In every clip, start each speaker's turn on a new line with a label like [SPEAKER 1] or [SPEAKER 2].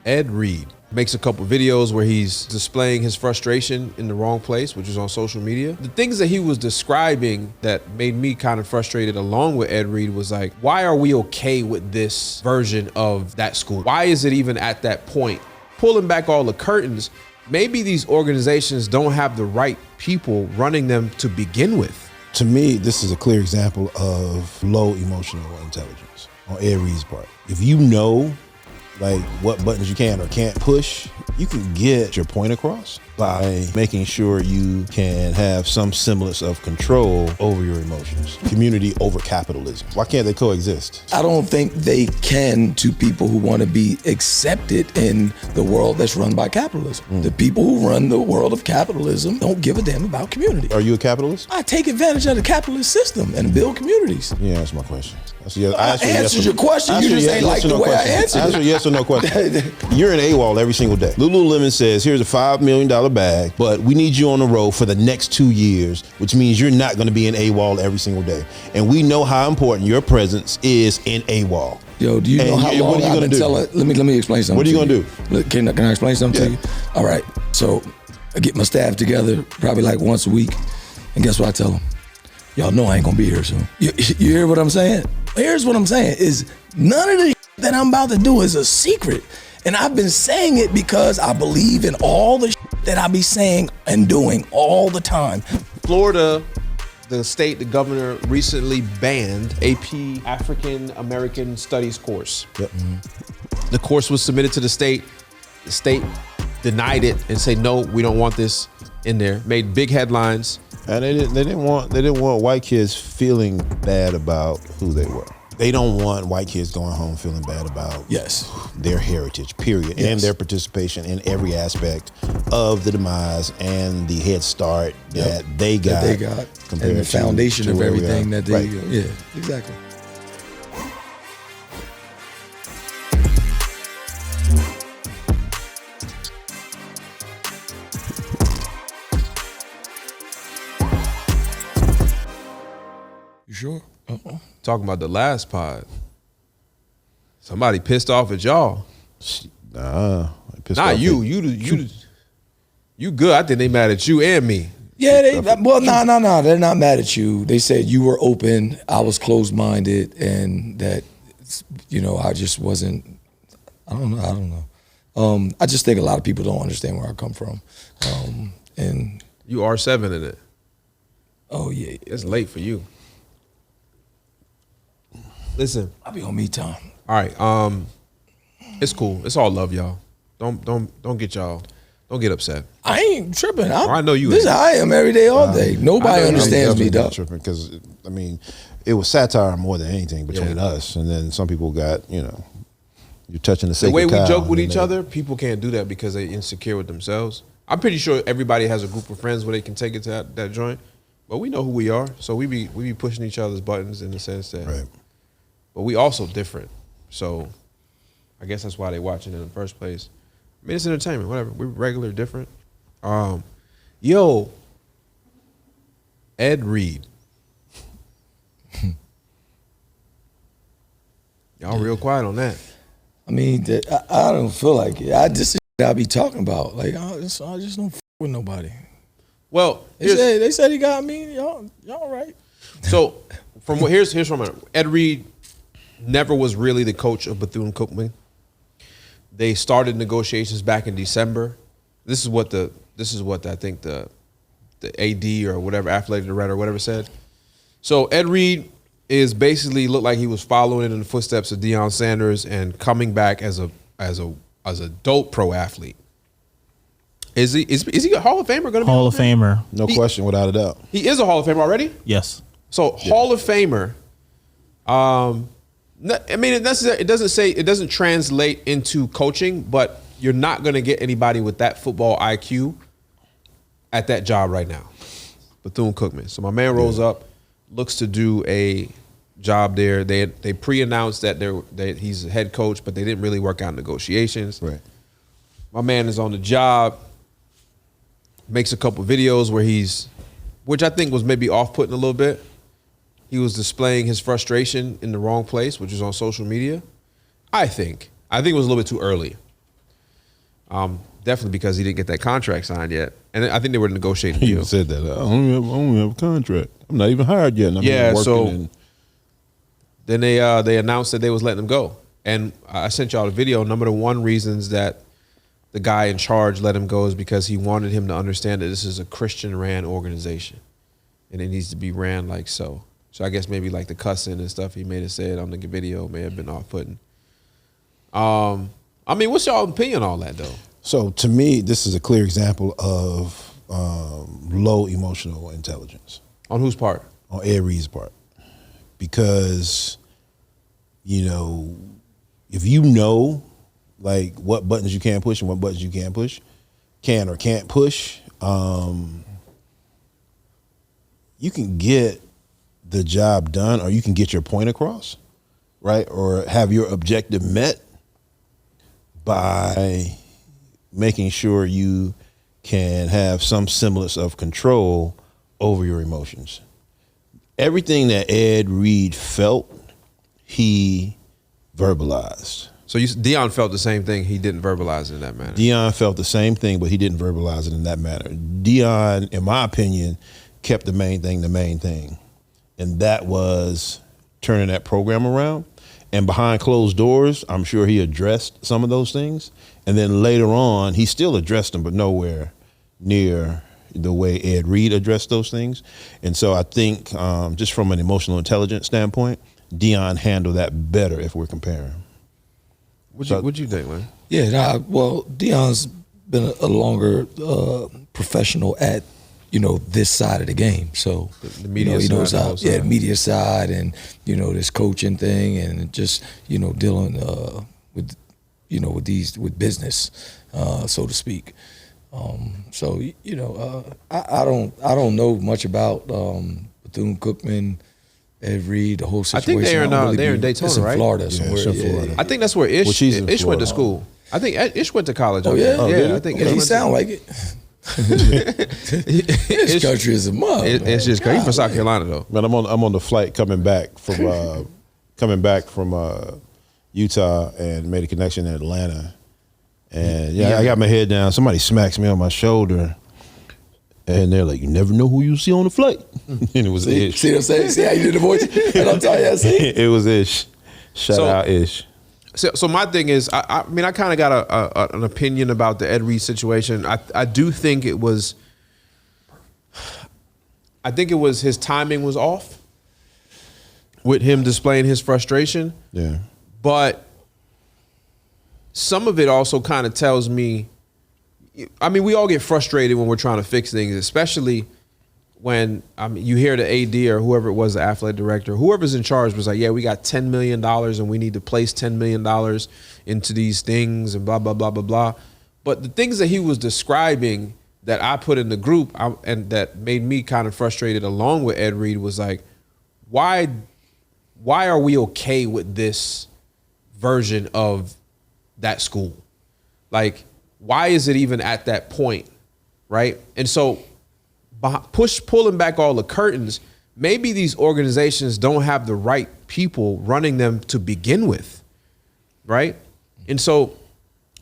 [SPEAKER 1] Ed Reed makes a couple videos where he's displaying his frustration in the wrong place, which is on social media. The things that he was describing that made me kind of frustrated along with Ed Reed was like, why are we okay with this version of that school? Why is it even at that point? Pulling back all the curtains, maybe these organizations don't have the right people running them to begin with.
[SPEAKER 2] To me, this is a clear example of low emotional intelligence on Ed Reed's part. If you know like what buttons you can or can't push, you can get your point across by making sure you can have some semblance of control over your emotions. Community over capitalism. Why can't they coexist?
[SPEAKER 3] I don't think they can to people who want to be accepted in the world that's run by capitalism. The people who run the world of capitalism don't give a damn about community.
[SPEAKER 2] Are you a capitalist?
[SPEAKER 3] I take advantage of the capitalist system and build communities.
[SPEAKER 2] Yeah, that's my question.
[SPEAKER 3] I answered your question. You just ain't like the way I answered it.
[SPEAKER 2] Answer yes or no question. You're in AWOL every single day. Lululemon says, here's a $5 million bag, but we need you on the road for the next 2 years, which means you're not going to be in AWOL every single day. And we know how important your presence is in AWOL.
[SPEAKER 3] Yo, do you know how long I've been telling? Let me explain something.
[SPEAKER 2] What are you gonna do?
[SPEAKER 3] Can I explain something to you? All right. So I get my staff together probably like once a week, and guess what I tell them? Y'all know I ain't gonna be here soon. You hear what I'm saying? Here's what I'm saying is none of the that I'm about to do is a secret. And I've been saying it because I believe in all the that I be saying and doing all the time.
[SPEAKER 1] Florida, the state, the governor recently banned AP African American Studies course.
[SPEAKER 2] Yep.
[SPEAKER 1] The course was submitted to the state. The state denied it and said, no, we don't want this in there. Made big headlines.
[SPEAKER 2] And they didn't want white kids feeling bad about who they were. They don't want white kids going home feeling bad about their heritage, period, and their participation in every aspect of the demise and the head start that they got compared
[SPEAKER 3] and the foundation
[SPEAKER 2] to
[SPEAKER 3] of everything that they
[SPEAKER 2] right.
[SPEAKER 3] Exactly. You sure?
[SPEAKER 1] Talking about the last pod. Somebody pissed off at y'all.
[SPEAKER 2] Nah,
[SPEAKER 1] not you. You good. I think they mad at you and me.
[SPEAKER 3] Yeah, no. They're not mad at you. They said you were open, I was closed-minded, and that, I just wasn't, I don't know. I just think a lot of people don't understand where I come from. And
[SPEAKER 1] you are 7 in it.
[SPEAKER 3] Oh, yeah.
[SPEAKER 1] It's late for you. Listen.
[SPEAKER 3] I'll be on me time.
[SPEAKER 1] All right. It's cool. It's all love, y'all. Don't get upset.
[SPEAKER 3] I ain't tripping.
[SPEAKER 1] I know you.
[SPEAKER 3] This is how I am every day, all day. Nobody understands me, though.
[SPEAKER 2] Tripping because it was satire more than anything between us, and then some people got you're touching the sacred cow.
[SPEAKER 1] The way we joke with each other, people can't do that because they're insecure with themselves. I'm pretty sure everybody has a group of friends where they can take it to that joint, but we know who we are, so we be pushing each other's buttons in the sense that.
[SPEAKER 2] Right.
[SPEAKER 1] But we also different, so I guess that's why they watching in the first place. I mean, it's entertainment, whatever. We're regular, different. Ed Reed. Y'all real quiet on that.
[SPEAKER 3] I mean, I don't feel like it. This is I be talking about. Like, I just don't f with nobody.
[SPEAKER 1] Well,
[SPEAKER 3] they said he got me. Y'all right.
[SPEAKER 1] So, here's from Ed Reed never was really the coach of Bethune-Cookman. They started negotiations back in December. This is what I think the AD or whatever, athletic director or whatever said. So Ed Reed is basically looked like he was following in the footsteps of Deion Sanders and coming back as a dope pro athlete. Is he a Hall of Famer? Going to be
[SPEAKER 4] Hall of Famer?
[SPEAKER 2] No question, without a doubt.
[SPEAKER 1] He is a Hall of Famer already?
[SPEAKER 4] Yes.
[SPEAKER 1] So Hall of Famer. I mean, it doesn't translate into coaching, but you're not going to get anybody with that football IQ at that job right now. Bethune-Cookman. So my man rolls up, looks to do a job there. They pre-announced that he's a head coach, but they didn't really work out negotiations.
[SPEAKER 2] Right.
[SPEAKER 1] My man is on the job, makes a couple videos where which I think was maybe off-putting a little bit. He was displaying his frustration in the wrong place, which is on social media. I think it was a little bit too early. Definitely because he didn't get that contract signed yet, and I think they were negotiating the
[SPEAKER 2] He
[SPEAKER 1] deal.
[SPEAKER 2] said that. I don't have a contract. I'm not even hired yet. And I'm
[SPEAKER 1] Yeah,
[SPEAKER 2] working
[SPEAKER 1] so
[SPEAKER 2] and
[SPEAKER 1] then they announced that they was letting him go, and I sent y'all the video. Number one reasons that the guy in charge let him go is because he wanted him to understand that this is a Christian-ran organization, and it needs to be ran like so. So I guess maybe like the cussing and stuff he may have said on the video may have been off-putting. I mean, what's y'all opinion on all that though?
[SPEAKER 2] So to me, this is a clear example of low emotional intelligence.
[SPEAKER 1] On whose part?
[SPEAKER 2] On Ed Reed's part. Because, you know, if you know, like, what buttons you can push and what buttons you can push, can or can't push, you can get the job done, or you can get your point across, right? Or have your objective met by making sure you can have some semblance of control over your emotions. Everything that Ed Reed felt, he verbalized.
[SPEAKER 1] So Dion felt the same thing. He didn't verbalize it in that manner.
[SPEAKER 2] Dion felt the same thing, but he didn't verbalize it in that manner. Dion, in my opinion, kept the main thing. And that was turning that program around. And behind closed doors, I'm sure he addressed some of those things. And then later on, he still addressed them, but nowhere near the way Ed Reed addressed those things. And so I think just from an emotional intelligence standpoint, Dion handled that better if we're comparing.
[SPEAKER 1] What'd you think, man?
[SPEAKER 3] Yeah, well, Dion's been a longer professional at, this side of the game. So
[SPEAKER 1] the media
[SPEAKER 3] he knows
[SPEAKER 1] side,
[SPEAKER 3] the media side, and this coaching thing, and just dealing with business, so to speak. I don't know much about Bethune-Cookman, Ed Reed, the whole situation.
[SPEAKER 1] I think they're in Daytona,
[SPEAKER 3] it's in
[SPEAKER 1] right?
[SPEAKER 3] Florida
[SPEAKER 2] Yeah,
[SPEAKER 3] somewhere.
[SPEAKER 2] it's in Florida.
[SPEAKER 1] I think that's where Ish
[SPEAKER 2] in
[SPEAKER 1] went
[SPEAKER 2] Florida.
[SPEAKER 1] to school. I think Ish went to college.
[SPEAKER 3] Oh yeah,
[SPEAKER 1] yeah. I think
[SPEAKER 3] he sound like it. This country is a mug.
[SPEAKER 1] It's just crazy. He's from South Carolina though.
[SPEAKER 2] Man, I'm on the flight coming back from Utah and made a connection in Atlanta. And I got my head down. Somebody smacks me on my shoulder, and they're like, "You never know who you see on the flight." And it was Ish.
[SPEAKER 3] See what I'm saying? See how you did the voice? And I'm telling you, see?
[SPEAKER 2] It was Ish. Shout out Ish.
[SPEAKER 1] So my thing is, I mean, I kind of got an opinion about the Ed Reed situation. I do think it was. I think it was his timing was off with him displaying his frustration.
[SPEAKER 2] Yeah.
[SPEAKER 1] But some of it also kind of tells me, I mean, we all get frustrated when we're trying to fix things, especially when you hear the AD or whoever it was, the athletic director, whoever's in charge was like, yeah, we got $10 million and we need to place $10 million into these things and blah, blah, blah, blah, blah. But the things that he was describing that I put in the group and that made me kind of frustrated along with Ed Reed was like, why are we okay with this version of that school? Like, why is it even at that point, right? And so pulling back all the curtains, maybe these organizations don't have the right people running them to begin with, right? And so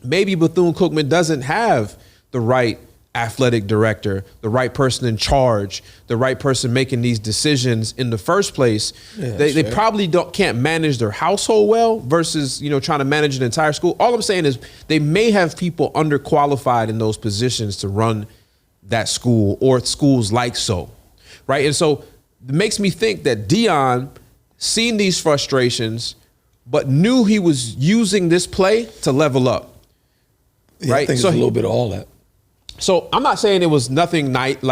[SPEAKER 1] maybe Bethune-Cookman doesn't have the right athletic director, the right person in charge, the right person making these decisions in the first place. Yeah, they probably can't manage their household well versus, trying to manage an entire school. All I'm saying is they may have people underqualified in those positions to run that school or schools like so, right? And so it makes me think that Dion seen these frustrations, but knew he was using this play to level up,
[SPEAKER 3] yeah,
[SPEAKER 1] right?
[SPEAKER 3] I think it's a little bit of all that.
[SPEAKER 1] So I'm not saying it was nothing it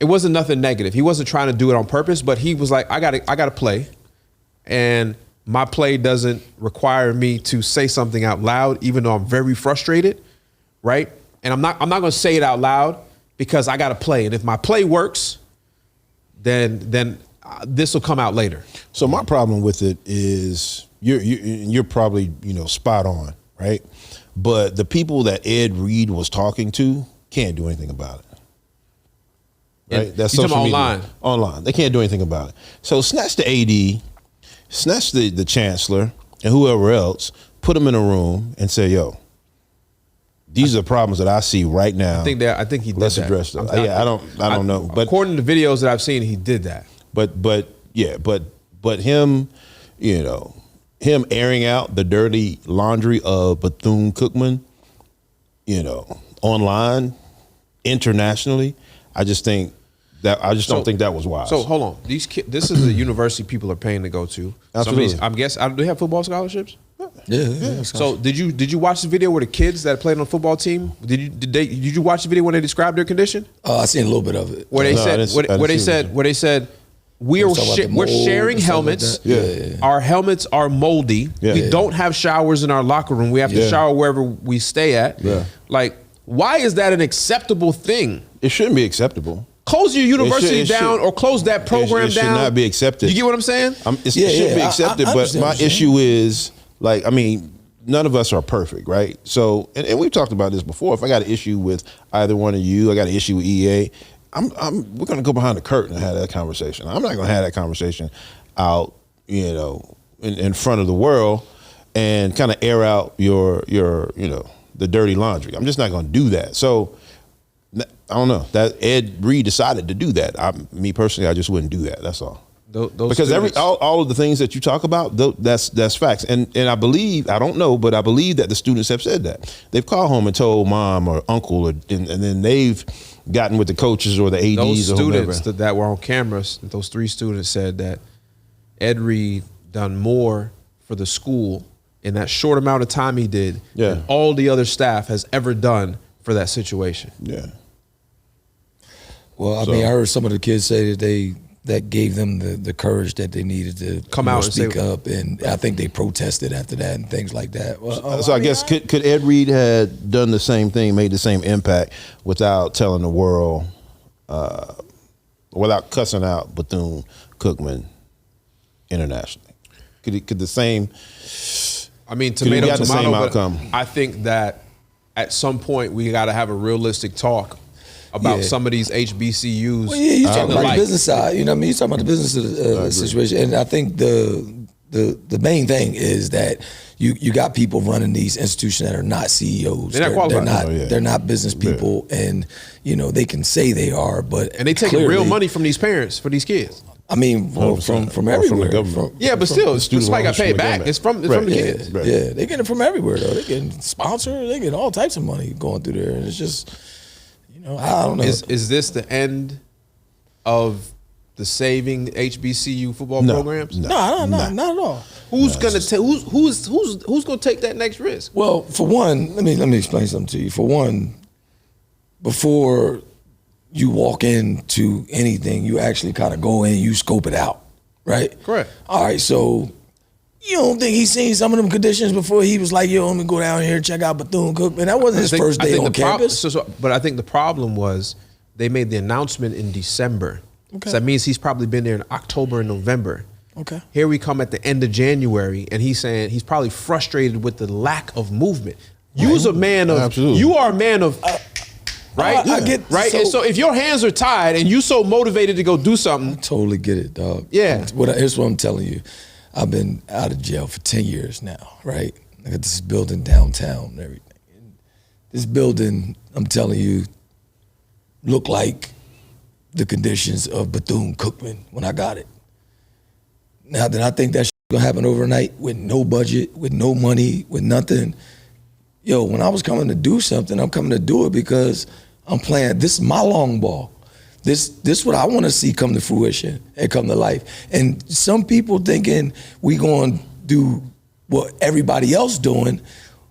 [SPEAKER 1] wasn't nothing negative. He wasn't trying to do it on purpose, but he was like, I gotta play, and my play doesn't require me to say something out loud, even though I'm very frustrated, right? And I'm not gonna say it out loud because I gotta play, and if my play works, then this will come out later.
[SPEAKER 2] So my problem with it is you're probably spot on, right? But the people that Ed Reed was talking to can't do anything about it. Right?
[SPEAKER 1] Yeah,
[SPEAKER 2] That's
[SPEAKER 1] you
[SPEAKER 2] social
[SPEAKER 1] talking
[SPEAKER 2] media. Online. They can't do anything about it. So snatch the AD, snatch the chancellor and whoever else, put them in a room and say, yo, these are problems that I see right now.
[SPEAKER 1] I think he did
[SPEAKER 2] Let's
[SPEAKER 1] that.
[SPEAKER 2] address them. I don't know. But
[SPEAKER 1] according to the videos that I've seen, he did that.
[SPEAKER 2] But him, him airing out the dirty laundry of Bethune-Cookman, online, internationally, I just don't think that was wise.
[SPEAKER 1] So hold on, this is a university people are paying to go to.
[SPEAKER 2] Absolutely.
[SPEAKER 1] I'm guessing, do they have football scholarships?
[SPEAKER 3] Yeah.
[SPEAKER 1] So did you watch the video where the kids that played on the football team? Did you watch the video when they described their condition?
[SPEAKER 3] I seen a little bit of it.
[SPEAKER 1] Where they said we're sharing helmets. Our helmets are moldy.
[SPEAKER 2] Yeah.
[SPEAKER 1] We don't have showers in our locker room. We have to shower wherever we stay at.
[SPEAKER 2] Yeah.
[SPEAKER 1] Like, why is that an acceptable thing?
[SPEAKER 2] It shouldn't be acceptable.
[SPEAKER 1] Close your university down or close that program
[SPEAKER 2] it
[SPEAKER 1] down.
[SPEAKER 2] It should not be accepted.
[SPEAKER 1] You get what I'm saying?
[SPEAKER 2] It should be accepted, but my issue is, none of us are perfect, right? So, and we've talked about this before. If I got an issue with either one of you, I got an issue with EA, we're going to go behind the curtain and have that conversation. I'm not going to have that conversation out, in front of the world and kind of air out your the dirty laundry. I'm just not going to do that. So, I don't know. That Ed Reed decided to do that. Me personally, I just wouldn't do that. That's all. Because all of the things that you talk about, that's facts. And I believe, I don't know, but I believe that the students have said that. They've called home and told mom or uncle, and then they've gotten with the coaches or the ADs
[SPEAKER 1] those
[SPEAKER 2] or whoever.
[SPEAKER 1] students that were on cameras, those 3 students said that Ed Reed done more for the school in that short amount of time he did than all the other staff has ever done for that situation.
[SPEAKER 2] Yeah.
[SPEAKER 3] Well, I heard some of the kids say that gave them the courage that they needed to
[SPEAKER 1] come out and
[SPEAKER 3] speak up, and I think they protested after that and things like that. Well,
[SPEAKER 2] so I guess could Ed Reed had done the same thing, made the same impact without telling the world, without cussing out Bethune-Cookman internationally? Could the same?
[SPEAKER 1] Tomato,
[SPEAKER 2] the same outcome.
[SPEAKER 1] I think that at some point we got to have a realistic talk about some of these HBCUs.
[SPEAKER 3] Well, you talking about the business side. You know what I mean? You talking about the business of the situation, and I think the main thing is that you got people running these institutions that are not CEOs.
[SPEAKER 1] They're not qualified.
[SPEAKER 3] They're not business people, and they can say they are, but
[SPEAKER 1] they taking real money from these parents for these kids.
[SPEAKER 3] From everywhere.
[SPEAKER 2] From the government.
[SPEAKER 1] But still, somebody got paid back. It's from the kids.
[SPEAKER 3] Right. Yeah, they get it from everywhere though. They getting sponsored. They get all types of money going through there, and it's just. I don't know.
[SPEAKER 1] Is this the end of the saving HBCU football programs?
[SPEAKER 3] No, not at all.
[SPEAKER 1] Who's gonna take that next risk?
[SPEAKER 3] Well, for one, let me explain something to you. For one, before you walk into anything, you actually kind of go in, you scope it out, right?
[SPEAKER 1] Correct.
[SPEAKER 3] All right, so you don't think he's seen some of them conditions before he was like, yo, let me go down here and check out Bethune-Cookman? That wasn't his first day on campus.
[SPEAKER 1] But I think the problem was they made the announcement in December.
[SPEAKER 3] Okay.
[SPEAKER 1] So that means he's probably been there in October and November.
[SPEAKER 3] Okay.
[SPEAKER 1] Here we come at the end of January, and he's saying he's probably frustrated with the lack of movement. You are a man of right?
[SPEAKER 3] I get
[SPEAKER 1] right. And so if your hands are tied and you so motivated to go do something,
[SPEAKER 3] I totally get it, dog.
[SPEAKER 1] Yeah.
[SPEAKER 3] Here's what I'm telling you. I've been out of jail for 10 years now, right? I got this building downtown and everything. And this building, I'm telling you, looked like the conditions of Bethune-Cookman when I got it. Now, did I think that shit was gonna happen overnight with no budget, with no money, with nothing? Yo, when I was coming to do something, I'm coming to do it because I'm playing, this is my long ball. This is what I want to see come to fruition and come to life. And some people thinking we going to do what everybody else doing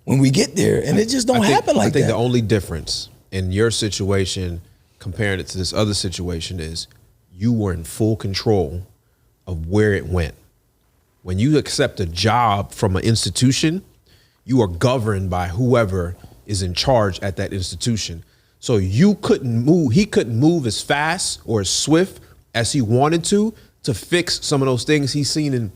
[SPEAKER 3] when we get there, and it just don't happen like that.
[SPEAKER 1] I think the only difference in your situation comparing it to this other situation is you were in full control of where it went. When you accept a job from an institution, you are governed by whoever is in charge at that institution. So you couldn't move, he couldn't move as fast or as swift as he wanted to fix some of those things he's seen in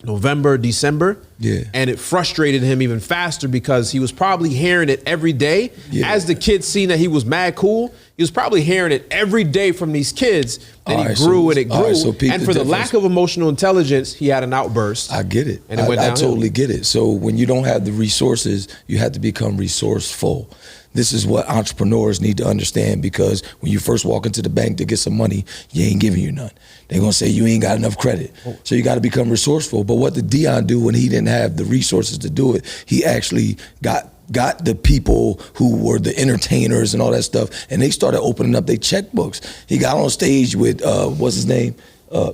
[SPEAKER 1] November, December,
[SPEAKER 3] Yeah.
[SPEAKER 1] And it frustrated him even faster because he was probably hearing it every day.
[SPEAKER 3] Yeah.
[SPEAKER 1] As the kids seen that he was mad cool, he was probably hearing it every day from these kids. Then
[SPEAKER 3] All
[SPEAKER 1] he
[SPEAKER 3] right,
[SPEAKER 1] grew
[SPEAKER 3] so-
[SPEAKER 1] and it
[SPEAKER 3] all
[SPEAKER 1] grew.
[SPEAKER 3] right, so peep
[SPEAKER 1] And
[SPEAKER 3] the
[SPEAKER 1] for the
[SPEAKER 3] difference.
[SPEAKER 1] lack of emotional intelligence, he had an outburst.
[SPEAKER 3] I get it.
[SPEAKER 1] And it went
[SPEAKER 3] I
[SPEAKER 1] downhill.
[SPEAKER 3] totally get it. So when you don't have the resources, you have to become resourceful. This is what entrepreneurs need to understand, because when you first walk into the bank to get some money, you ain't giving you none. They're gonna say you ain't got enough credit. So you gotta become resourceful. But what did Dion do when he didn't have the resources to do it? He actually got the people who were the entertainers and all that stuff, and they started opening up their checkbooks. He got on stage with, what's his name?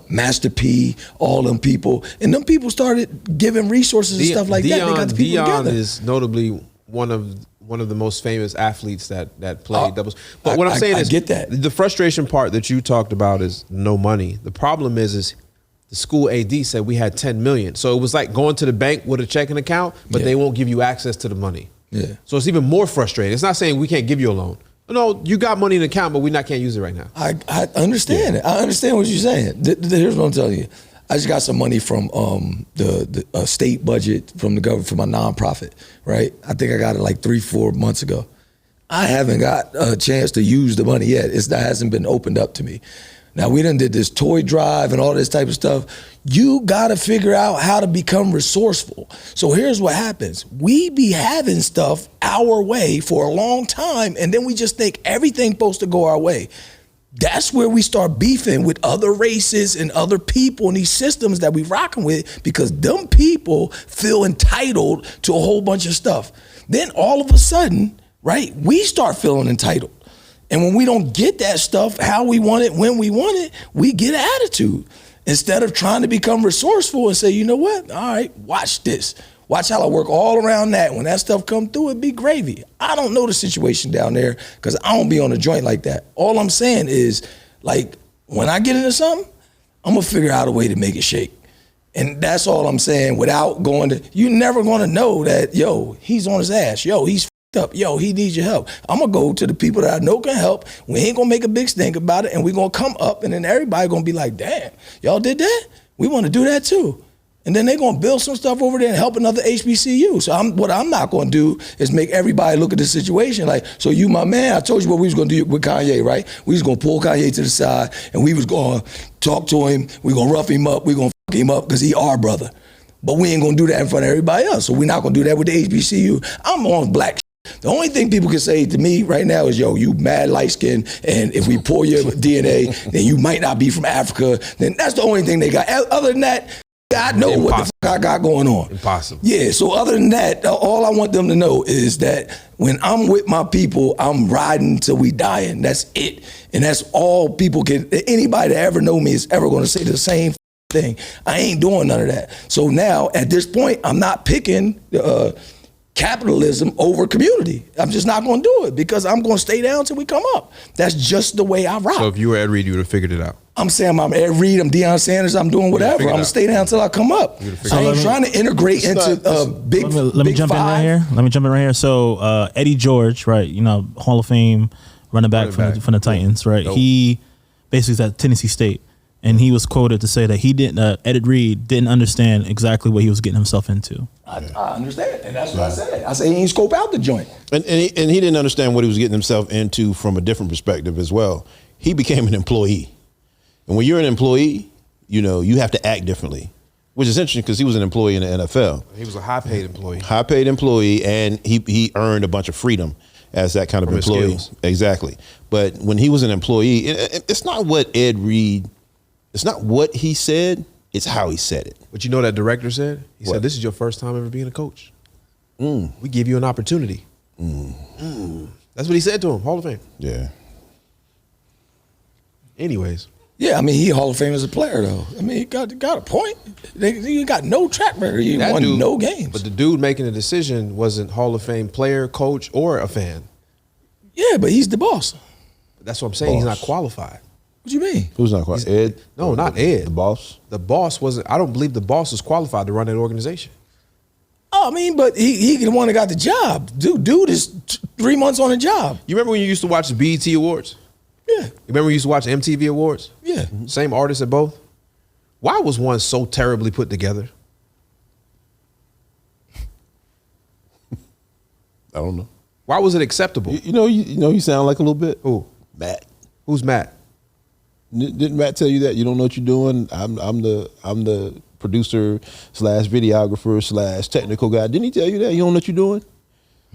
[SPEAKER 3] Master P, all them people. And them people started giving resources and stuff like that. They got the people
[SPEAKER 1] Dion
[SPEAKER 3] together.
[SPEAKER 1] is notably one of the most famous athletes that played doubles. But what I'm saying
[SPEAKER 3] I
[SPEAKER 1] is,
[SPEAKER 3] get that.
[SPEAKER 1] The frustration part that you talked about is no money. The problem is the school AD said we had 10 million. So it was like going to the bank with a checking account, but
[SPEAKER 3] Yeah.
[SPEAKER 1] they won't give you access to the money.
[SPEAKER 3] Yeah.
[SPEAKER 1] So it's even more frustrating. It's not saying we can't give you a loan. No, you got money in the account, but can't use it right now.
[SPEAKER 3] I understand it. I understand what you're saying. Here's what I'm telling you. I just got some money from the state budget from the government for my nonprofit, right? I think I got it like 3-4 months ago. I haven't got a chance to use the money yet. That hasn't been opened up to me. Now, we done did this toy drive and all this type of stuff. You gotta figure out how to become resourceful. So here's what happens. We be having stuff our way for a long time, and then we just think everything's supposed to go our way. That's where we start beefing with other races and other people and these systems that we rocking with, because them people feel entitled to a whole bunch of stuff. Then all of a sudden, right, we start feeling entitled. And when we don't get that stuff how we want it, when we want it, we get an attitude. Instead of trying to become resourceful and say, you know what, all right, watch this. Watch how I work all around that. When that stuff come through, it be gravy. I don't know the situation down there because I don't be on a joint like that. All I'm saying is, like, when I get into something, I'm gonna figure out a way to make it shake. And that's all I'm saying, without going to, you're never gonna know that, yo, he's on his ass. Yo, he's up. Yo, he needs your help. I'm gonna go to the people that I know can help. We ain't gonna make a big stink about it, and we're gonna come up, and then everybody gonna be like, damn, y'all did that? We wanna do that too. And then they're gonna build some stuff over there and help another HBCU. So what I'm not gonna do is make everybody look at the situation like, so you my man, I told you what we was gonna do with Kanye, right? We was gonna pull Kanye to the side, and we was gonna talk to him, we gonna rough him up, we gonna fuck him up, because he our brother. But we ain't gonna do that in front of everybody else. So we're not gonna do that with the HBCU. I'm on black shit. The only thing people can say to me right now is, yo, you mad light skin, and if we pull your DNA, then you might not be from Africa. Then that's the only thing they got. Other than that, God know what the fuck I got going on.
[SPEAKER 1] Impossible.
[SPEAKER 3] Yeah, so other than that, all I want them to know is that when I'm with my people, I'm riding till we dying. That's it. And that's all people can, anybody that ever know me is ever gonna say the same thing. I ain't doing none of that. So now, at this point, I'm not picking capitalism over community. I'm just not gonna do it, because I'm gonna stay down till we come up. That's just the way I rock.
[SPEAKER 1] So if you were Ed Reed, you would have figured it out.
[SPEAKER 3] I'm saying I'm Ed Reed, I'm Deion Sanders, I'm doing whatever. I'm gonna stay down till I come up. I ain't trying to integrate into big.
[SPEAKER 4] Let me jump in right here. Let me jump in right here. So Eddie George, right? You know, Hall of Fame running back from the Titans, right?
[SPEAKER 1] Dope.
[SPEAKER 4] He basically is at Tennessee State, and he was quoted to say that he didn't. Ed Reed didn't understand exactly what he was getting himself into.
[SPEAKER 3] I understand, and that's what I said. I say he ain't scope out the joint.
[SPEAKER 2] And he didn't understand what he was getting himself into from a different perspective as well. He became an employee. And when you're an employee, you know, you have to act differently, which is interesting because he was an employee in the NFL.
[SPEAKER 1] He was a high-paid employee.
[SPEAKER 2] High-paid employee, and he earned a bunch of freedom as that kind of
[SPEAKER 1] From his
[SPEAKER 2] employee.
[SPEAKER 1] skills.
[SPEAKER 2] Exactly. But when he was an employee, it's not what Ed Reed, it's not what he said, it's how he said it.
[SPEAKER 1] But you know that director said? He
[SPEAKER 2] What?
[SPEAKER 1] said, this is your first time ever being a coach. We give you an opportunity. That's what he said to him, Hall of Fame.
[SPEAKER 2] Yeah.
[SPEAKER 1] Anyways.
[SPEAKER 3] Yeah, I mean, he Hall of Fame as a player, though. I mean, he got a point. He got no track record. He
[SPEAKER 1] That
[SPEAKER 3] won
[SPEAKER 1] dude,
[SPEAKER 3] no games.
[SPEAKER 1] But the dude making the decision wasn't Hall of Fame player, coach, or a fan.
[SPEAKER 3] Yeah, but he's the boss.
[SPEAKER 1] That's what I'm saying. He's not
[SPEAKER 2] Boss.
[SPEAKER 1] qualified.
[SPEAKER 3] What you mean?
[SPEAKER 2] Who's not quite? Ed?
[SPEAKER 1] No, not Ed.
[SPEAKER 2] The boss?
[SPEAKER 1] The boss wasn't. I don't believe the boss was qualified to run that organization.
[SPEAKER 3] Oh, I mean, but he the one that got the job. Dude is 3 months on the job.
[SPEAKER 1] You remember when you used to watch the BET Awards?
[SPEAKER 3] Yeah,
[SPEAKER 1] You remember when you used to watch MTV Awards?
[SPEAKER 3] yeah.
[SPEAKER 1] Same 'Same artists at both? Why was one so terribly put together?
[SPEAKER 2] I don't know.
[SPEAKER 1] Why was it acceptable?
[SPEAKER 2] You know, you sound like a little bit.
[SPEAKER 1] Who?
[SPEAKER 2] Matt.
[SPEAKER 1] Who's Matt?
[SPEAKER 2] Didn't Matt tell you that you don't know what you're doing? I'm the producer / videographer / technical guy. Didn't he tell you that you don't know what you're doing?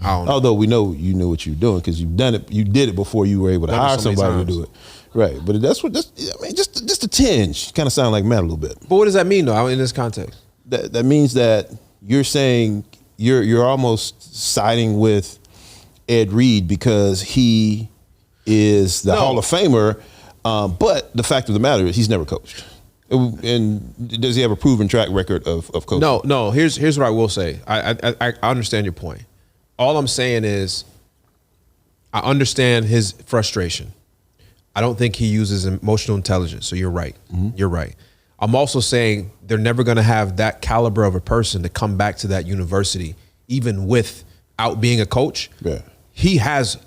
[SPEAKER 1] I don't know.
[SPEAKER 2] Although we know you knew what you were doing because you've done it. You did it before you were able to
[SPEAKER 1] Done it
[SPEAKER 2] hire
[SPEAKER 1] so many
[SPEAKER 2] somebody to
[SPEAKER 1] times.
[SPEAKER 2] do it. Right, but just a tinge kind of sound like Matt a little bit.
[SPEAKER 1] But what does that mean though in this context?
[SPEAKER 2] That means that you're saying you're almost siding with Ed Reed because he is the Hall of Famer, but the fact of the matter is he's never coached. And does he have a proven track record of coaching?
[SPEAKER 1] No. Here's what I will say. I understand your point. All I'm saying is I understand his frustration. I don't think he uses emotional intelligence. So you're right. Mm-hmm. You're right. I'm also saying they're never going to have that caliber of a person to come back to that university, even without being a coach.
[SPEAKER 2] Yeah.
[SPEAKER 1] He has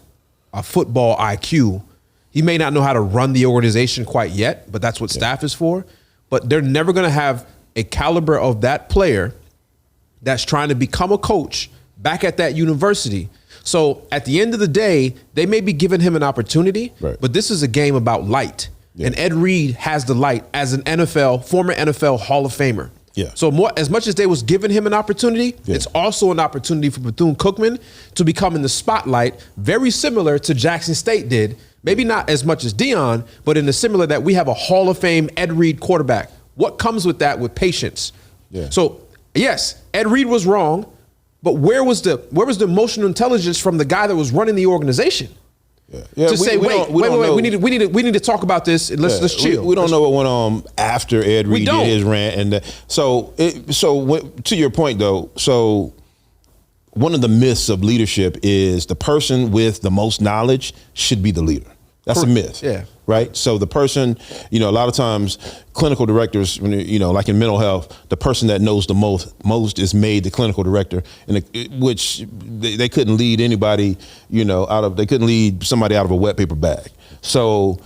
[SPEAKER 1] a football IQ. He may not know how to run the organization quite yet, but that's what staff is for. But they're never going to have a caliber of that player that's trying to become a coach back at that university. So at the end of the day, they may be giving him an opportunity, but this is a game about light. Yeah. And Ed Reed has the light as an former NFL Hall of Famer.
[SPEAKER 2] Yeah.
[SPEAKER 1] So as much as they was giving him an opportunity, it's also an opportunity for Bethune-Cookman to become in the spotlight, very similar to Jackson State did. Maybe not as much as Deion, but in the similar that we have a Hall of Fame Ed Reed quarterback. What comes with that with patience? Yeah. So yes, Ed Reed was wrong, but where was the emotional intelligence from the guy that was running the organization? Yeah. To say, wait, we need to talk about this. And let's chill.
[SPEAKER 2] We don't know what went on after Ed Reed did his rant, and to your point though. So one of the myths of leadership is the person with the most knowledge should be the leader. That's a myth.
[SPEAKER 1] Yeah.
[SPEAKER 2] Right. So the person, a lot of times clinical directors, like in mental health, the person that knows the most is made the clinical director, which they couldn't lead anybody, they couldn't lead somebody out of a wet paper bag. So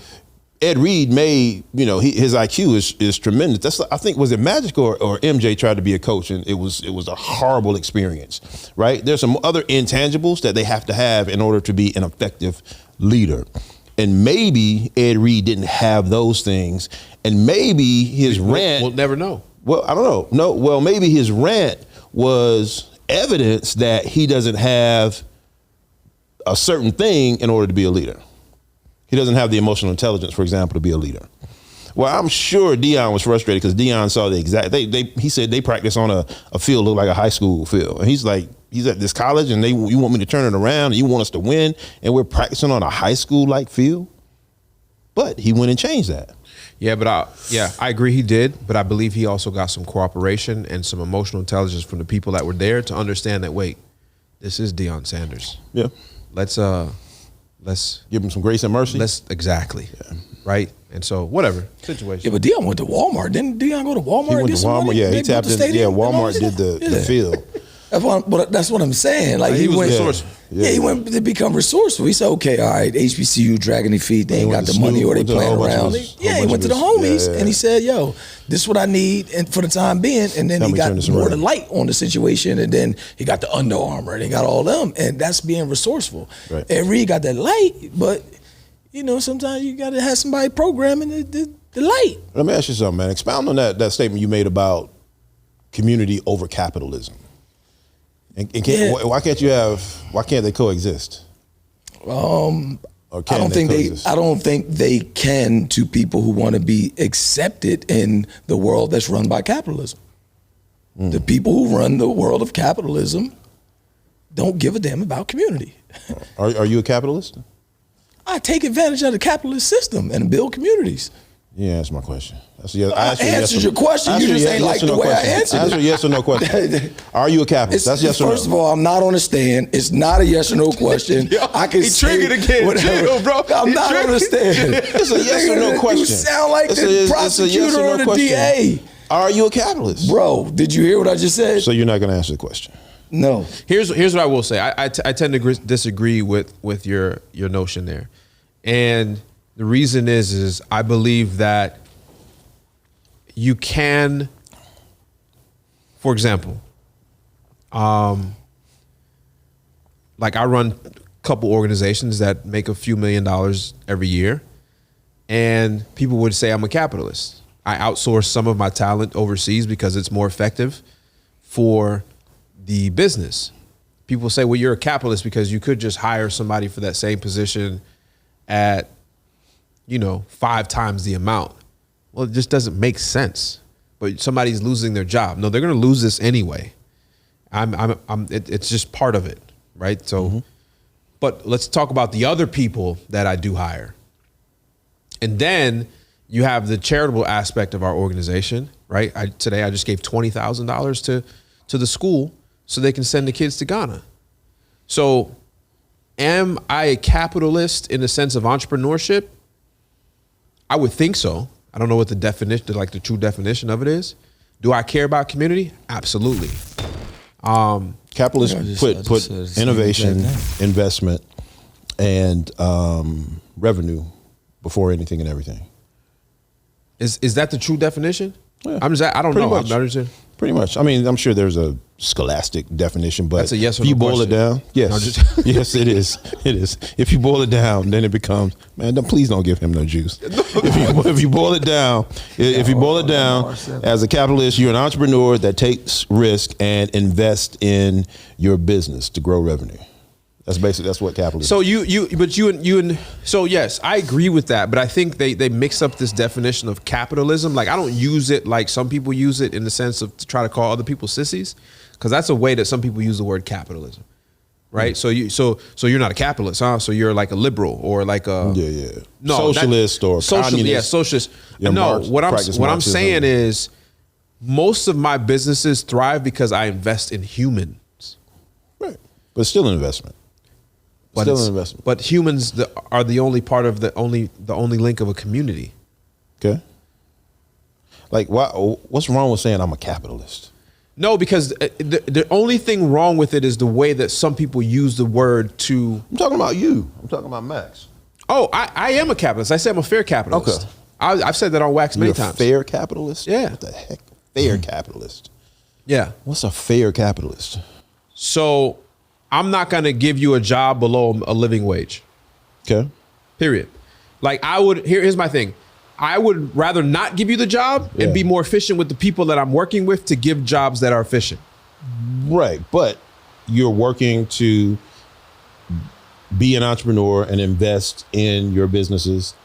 [SPEAKER 2] Ed Reed made, his IQ is tremendous. That's, I think, was it Magic or MJ tried to be a coach, and it was a horrible experience, right? There's some other intangibles that they have to have in order to be an effective leader. And maybe Ed Reed didn't have those things, and maybe his rant.
[SPEAKER 1] We'll never know.
[SPEAKER 2] Well, I don't know. No, well, maybe his rant was evidence that he doesn't have a certain thing in order to be a leader. He doesn't have the emotional intelligence, for example, to be a leader. Well, I'm sure Deion was frustrated because Deion saw the exact. He said they practice on a field look like a high school field, and he's like, he's at this college, and you want me to turn it around, and you want us to win, and we're practicing on a high school like field. But he went and changed that.
[SPEAKER 1] Yeah, but I agree he did, but I believe he also got some cooperation and some emotional intelligence from the people that were there to understand that, wait, this is Deion Sanders.
[SPEAKER 2] Yeah.
[SPEAKER 1] Let's
[SPEAKER 2] give him some grace and mercy.
[SPEAKER 1] Exactly. Yeah. Right? And so whatever situation.
[SPEAKER 3] Yeah, but Deion went to Walmart. Didn't Deion go to Walmart?
[SPEAKER 2] He went to Walmart. Yeah, he tapped in. Yeah, Walmart did the field.
[SPEAKER 3] That's what I'm saying. Like he went resourceful. Yeah, he went to become resourceful. He said, okay, all right, HBCU dragging their feet. They ain't got the money or they playing around. He went to the homies and he said, yo, this is what I need and for the time being. And then he got more the light on the situation. And then he got the Under Armour and he got all them. And that's being resourceful. Right. And Reed got that light, but sometimes you got to have somebody programming the light. Let
[SPEAKER 2] me ask you something, man. Expound on that statement you made about community over capitalism. And why can't they coexist?
[SPEAKER 3] I don't think they can to people who want to be accepted in the world that's run by capitalism. The people who run the world of capitalism don't give a damn about community.
[SPEAKER 2] Are you a capitalist?
[SPEAKER 3] I take advantage of the capitalist system and build communities.
[SPEAKER 2] Yeah, that's my question.
[SPEAKER 3] I answered your question. You just ain't like the way I answered it.
[SPEAKER 2] Answer yes or no question. Are you a capitalist? That's yes or no.
[SPEAKER 3] First of all, I'm not on the stand. It's not a yes or no question. I can say
[SPEAKER 1] triggered again.
[SPEAKER 3] Whatever.
[SPEAKER 1] Chill, bro.
[SPEAKER 3] I'm not on the stand.
[SPEAKER 2] It's a yes or no question.
[SPEAKER 3] You sound like the prosecutor or the DA.
[SPEAKER 2] Are you a capitalist?
[SPEAKER 3] Bro, did you hear what I just said?
[SPEAKER 2] So you're not going to answer the question?
[SPEAKER 3] No.
[SPEAKER 1] Here's what I will say. I tend to disagree with your notion there. And the reason is I believe that you can, for example, like I run a couple organizations that make a few $1 million every year, and people would say I'm a capitalist. I outsource some of my talent overseas because it's more effective for the business. People say, well, you're a capitalist because you could just hire somebody for that same position at, 5 times the amount. Well, it just doesn't make sense. But somebody's losing their job. No, they're going to lose this anyway. It's just part of it, right? So, but let's talk about the other people that I do hire. And then you have the charitable aspect of our organization, right? Today I just gave $20,000 to the school so they can send the kids to Ghana. So am I a capitalist in the sense of entrepreneurship? I would think so. I don't know what the definition, the true definition of it is. Do I care about community? Absolutely.
[SPEAKER 2] Capitalists put innovation, investment, and revenue before anything and everything.
[SPEAKER 1] Is that the true definition?
[SPEAKER 2] Yeah,
[SPEAKER 1] I don't know.
[SPEAKER 2] much.
[SPEAKER 1] I'm not understanding.
[SPEAKER 2] Pretty much. I mean, I'm sure there's a scholastic definition, but
[SPEAKER 1] that's a yes or
[SPEAKER 2] if you
[SPEAKER 1] no
[SPEAKER 2] boil
[SPEAKER 1] question.
[SPEAKER 2] it down, yes, yes, it is. It is. If you boil it down, then it becomes, man, please don't give him no juice. If you boil it down, as a capitalist, you're an entrepreneur that takes risk and invests in your business to grow revenue. That's what capitalism is.
[SPEAKER 1] So yes, I agree with that, but I think they mix up this definition of capitalism. Like I don't use it like some people use it in the sense of to try to call other people sissies, because that's a way that some people use the word capitalism, right? So you're not a capitalist, huh? So you're like a liberal or like a
[SPEAKER 2] socialist or communist.
[SPEAKER 1] Yeah, socialist.
[SPEAKER 2] Yeah,
[SPEAKER 1] no, what I'm saying is most of my businesses thrive because I invest in humans,
[SPEAKER 2] right? But it's still an investment. Still an investment.
[SPEAKER 1] But humans are the only part of the only link of a community.
[SPEAKER 2] Okay. Like, what's wrong with saying I'm a capitalist?
[SPEAKER 1] No, because the only thing wrong with it is the way that some people use the word to.
[SPEAKER 2] I'm talking about you. I'm talking about Max.
[SPEAKER 1] Oh, I am a capitalist. I say I'm a fair capitalist. Okay. I've said that on Wax many times.
[SPEAKER 2] Fair capitalist?
[SPEAKER 1] Yeah.
[SPEAKER 2] What the heck? Fair capitalist.
[SPEAKER 1] Yeah. What's
[SPEAKER 2] a fair capitalist?
[SPEAKER 1] So I'm not going to give you a job below a living wage.
[SPEAKER 2] Okay.
[SPEAKER 1] Period. Like here's my thing. I would rather not give you the job and be more efficient with the people that I'm working with to give jobs that are efficient.
[SPEAKER 2] Right. But you're working to be an entrepreneur and invest in your businesses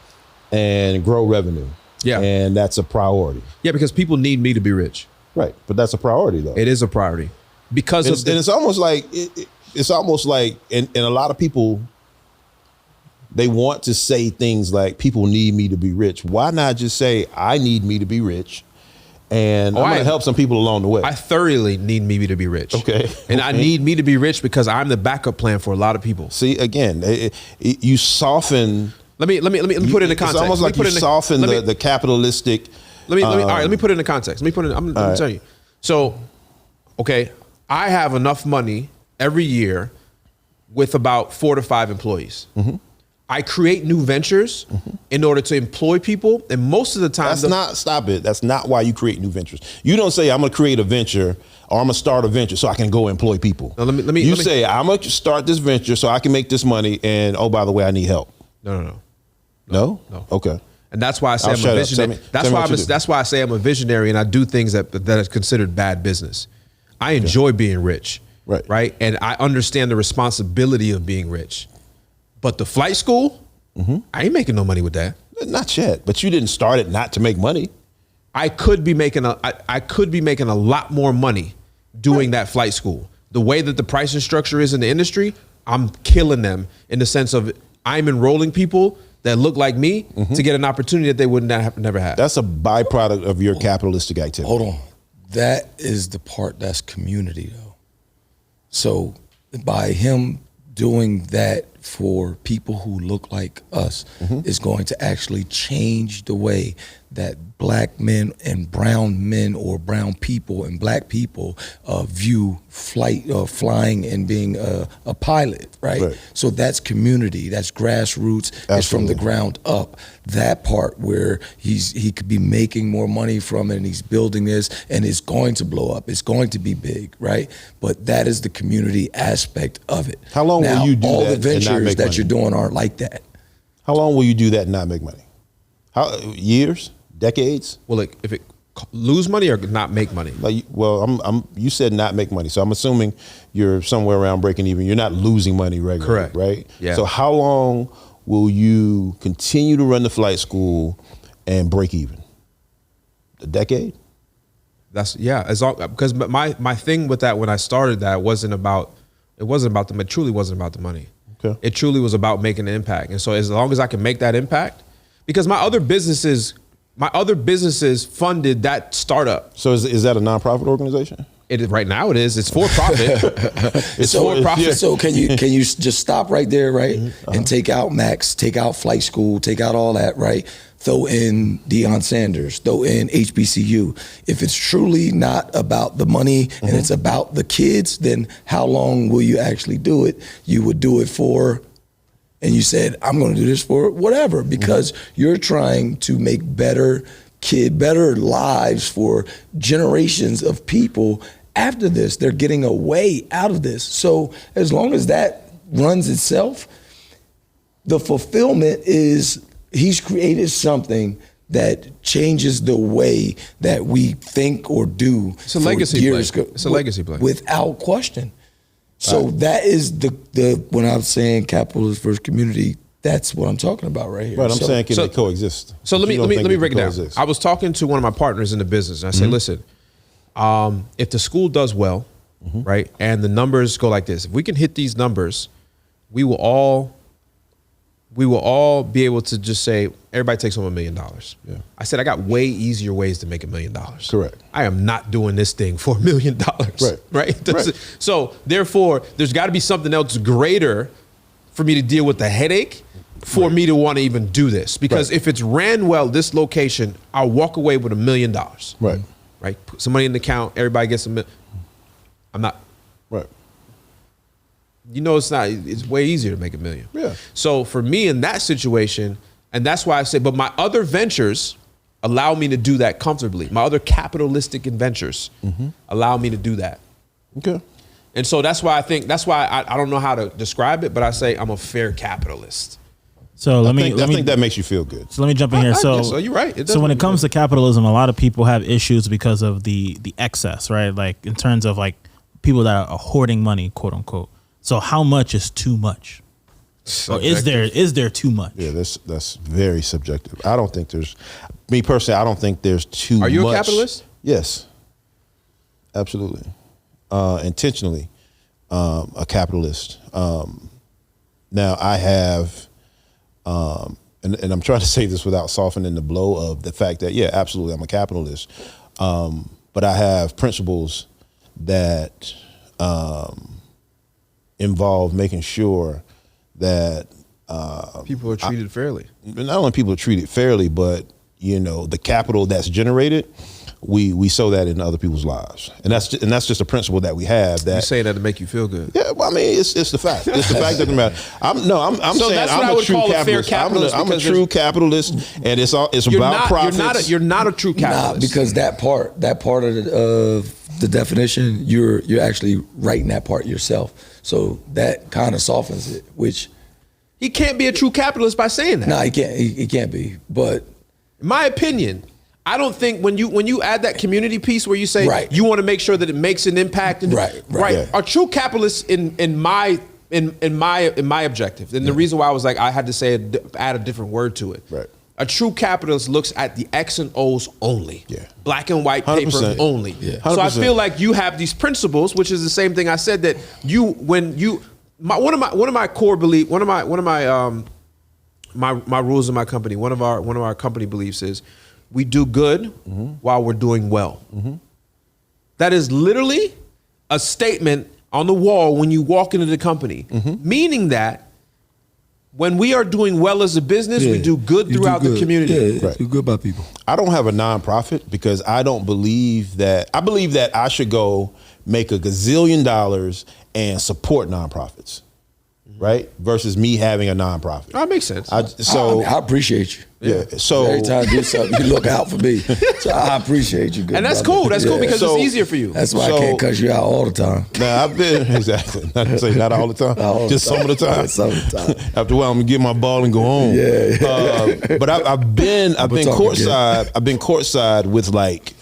[SPEAKER 2] and grow revenue.
[SPEAKER 1] Yeah.
[SPEAKER 2] And that's a priority.
[SPEAKER 1] Yeah, because people need me to be rich.
[SPEAKER 2] Right. But that's a priority though.
[SPEAKER 1] It is a priority. Because
[SPEAKER 2] and it's almost like and a lot of people, they want to say things like people need me to be rich. Why not just say I need me to be rich and I'm going to help some people along the way?
[SPEAKER 1] I thoroughly need me to be rich.
[SPEAKER 2] Okay.
[SPEAKER 1] And I need me to be rich because I'm the backup plan for a lot of people.
[SPEAKER 2] See, again, you soften.
[SPEAKER 1] Let me put it in the context.
[SPEAKER 2] It's almost like you soften the capitalistic.
[SPEAKER 1] All right, let me put it in the context. Let me tell you. So, okay, I have enough money every year with about 4 to 5 employees. Mm-hmm. I create new ventures in order to employ people, and most of the time,
[SPEAKER 2] stop it. That's not why you create new ventures. You don't say I'm going to create a venture or I'm going to start a venture so I can go employ people.
[SPEAKER 1] Now,
[SPEAKER 2] say I'm going to start this venture so I can make this money, and oh, by the way, I need help.
[SPEAKER 1] No.
[SPEAKER 2] Okay.
[SPEAKER 1] And that's why I say I'm a visionary. That's why I say I'm a visionary, and I do things that is considered bad business. I enjoy being rich. Right. And I understand the responsibility of being rich. But the flight school, I ain't making no money with that.
[SPEAKER 2] Not yet. But you didn't start it not to make money.
[SPEAKER 1] I could be making a lot more money doing that flight school. The way that the pricing structure is in the industry, I'm killing them in the sense of I'm enrolling people that look like me to get an opportunity that they would never have.
[SPEAKER 2] That's a byproduct of your capitalistic activity.
[SPEAKER 3] Hold on. That is the part that's community though. So by him doing that for people who look like us is going to actually change the way that black men and brown men or brown people and black people view flying and being a pilot, right? So that's community, that's grassroots, it's from the ground up. That part where he could be making more money from it and he's building this and it's going to blow up, it's going to be big, right? But that is the community aspect of it.
[SPEAKER 2] How long will you do
[SPEAKER 3] all
[SPEAKER 2] that
[SPEAKER 3] the
[SPEAKER 2] and not
[SPEAKER 3] ventures
[SPEAKER 2] make
[SPEAKER 3] that
[SPEAKER 2] money?
[SPEAKER 3] you're doing aren't like that.
[SPEAKER 2] How long will you do that and not make money? How years? Decades?
[SPEAKER 1] Well, like if it lose money or not make money?
[SPEAKER 2] Like, well, you said not make money, so I'm assuming you're somewhere around breaking even. You're not losing money regularly,
[SPEAKER 1] Correct.
[SPEAKER 2] right?
[SPEAKER 1] Yeah.
[SPEAKER 2] So how long will you continue to run the flight school and break even? A decade?
[SPEAKER 1] That's as long because my thing with that when I started that it wasn't about it truly wasn't about the money.
[SPEAKER 2] Okay.
[SPEAKER 1] It truly was about making an impact. And so as long as I can make that impact, because my other businesses funded that startup.
[SPEAKER 2] So is that a nonprofit organization?
[SPEAKER 1] Right now it is. It's for profit. It's for profit.
[SPEAKER 3] Yeah. So can you just stop right there, right? And take out Max, take out flight school, take out all that, right? Throw in Deion Sanders, throw in HBCU. If it's truly not about the money and it's about the kids, then how long will you actually do it? You would do it for, and you said, I'm going to do this for whatever, because you're trying to make better lives for generations of people after this. They're getting a way out of this. So as long as that runs itself, the fulfillment is he's created something that changes the way that we think or do.
[SPEAKER 1] It's a legacy play. It's a legacy play.
[SPEAKER 3] Without question. So that is the when I'm saying capitalist versus community, that's what I'm talking about right here.
[SPEAKER 2] Right, I'm saying can they coexist?
[SPEAKER 1] So let me break it down. I was talking to one of my partners in the business and I said, listen, if the school does well, right, and the numbers go like this, if we can hit these numbers, we will all be able to just say everybody takes home $1 million.
[SPEAKER 2] Yeah.
[SPEAKER 1] I said I got way easier ways to make $1 million.
[SPEAKER 2] Correct.
[SPEAKER 1] I am not doing this thing for $1 million. Right. So therefore, there's got to be something else greater for me to deal with the headache for me to want to even do this. Because if it's ran well, this location, I'll walk away with $1 million.
[SPEAKER 2] Right.
[SPEAKER 1] Right. Put some money in the account. Everybody gets I'm not.
[SPEAKER 2] Right.
[SPEAKER 1] You know, it's way easier to make $1 million.
[SPEAKER 2] Yeah.
[SPEAKER 1] So for me in that situation, and that's why I say, but my other ventures allow me to do that comfortably. My other capitalistic ventures allow me to do that.
[SPEAKER 2] Okay.
[SPEAKER 1] And so that's why I don't know how to describe it, but I say I'm a fair capitalist.
[SPEAKER 4] So
[SPEAKER 2] I think that makes you feel good.
[SPEAKER 4] So let me jump in here.
[SPEAKER 1] So you're right.
[SPEAKER 4] So when it comes to capitalism, a lot of people have issues because of the excess, right? Like in terms of like people that are hoarding money, quote unquote. So how much is too much? Or is there too much?
[SPEAKER 2] Yeah, that's very subjective. I don't think me personally, I don't think there's too much.
[SPEAKER 1] Are you a capitalist?
[SPEAKER 2] Yes, absolutely. Intentionally a capitalist. Now I have, and I'm trying to say this without softening the blow of the fact that, yeah, absolutely, I'm a capitalist. But I have principles that involve making sure that
[SPEAKER 1] People are treated fairly.
[SPEAKER 2] Not only people are treated fairly, but the capital that's generated, we sow that in other people's lives, and that's just a principle that we have. That
[SPEAKER 1] you say that to make you feel good.
[SPEAKER 2] Yeah, well, I mean, it's the fact. It's the fact that matter. I'm
[SPEAKER 1] so
[SPEAKER 2] saying I'm a true capitalist. I'm a true capitalist, and it's about profits.
[SPEAKER 1] You're not a true capitalist.
[SPEAKER 3] Because that part of the definition, you're actually writing that part yourself. So that kind of softens it. Which
[SPEAKER 1] he can't be a true capitalist by saying that.
[SPEAKER 3] No, he can't. He can't be. But
[SPEAKER 1] in my opinion, I don't think when you add that community piece where you say you want to make sure that it makes an impact. Right. Yeah. A true capitalist in my objective, and the reason why I was like I had to add a different word to it.
[SPEAKER 2] Right.
[SPEAKER 1] A true capitalist looks at the X and O's only.
[SPEAKER 2] Yeah.
[SPEAKER 1] Black and white paper
[SPEAKER 2] 100%.
[SPEAKER 1] only.
[SPEAKER 2] Yeah.
[SPEAKER 1] So I feel like you have these principles, which is the same thing I said that one of my core beliefs, one of my rules in my company, one of our company beliefs is we do good while we're doing well. That is literally a statement on the wall when you walk into the company, meaning that when we are doing well as a business, we do good
[SPEAKER 3] You do
[SPEAKER 1] throughout the
[SPEAKER 3] good.
[SPEAKER 1] community.
[SPEAKER 3] Yeah,
[SPEAKER 2] Right.
[SPEAKER 3] do good by people.
[SPEAKER 2] I don't have a nonprofit because I don't believe that. I believe that I should go make a gazillion dollars and support nonprofits, right? Versus me having a nonprofit.
[SPEAKER 1] That makes sense.
[SPEAKER 3] I appreciate you.
[SPEAKER 2] Yeah. So
[SPEAKER 3] Every time I do something, you look out for me. So I appreciate you. Good
[SPEAKER 1] and that's
[SPEAKER 3] brother.
[SPEAKER 1] cool. That's cool because
[SPEAKER 2] So-
[SPEAKER 1] it's easier for you.
[SPEAKER 3] That's why I
[SPEAKER 2] So-
[SPEAKER 3] can't cuss you out all the time.
[SPEAKER 2] now I've been exactly not to say not all the time,
[SPEAKER 3] Not all the
[SPEAKER 2] just
[SPEAKER 3] time.
[SPEAKER 2] some of the time.
[SPEAKER 3] Some of the time.
[SPEAKER 2] After a while, I'm gonna get my ball and go home.
[SPEAKER 3] Yeah.
[SPEAKER 2] But I've been
[SPEAKER 3] talking
[SPEAKER 2] courtside. I've been courtside with like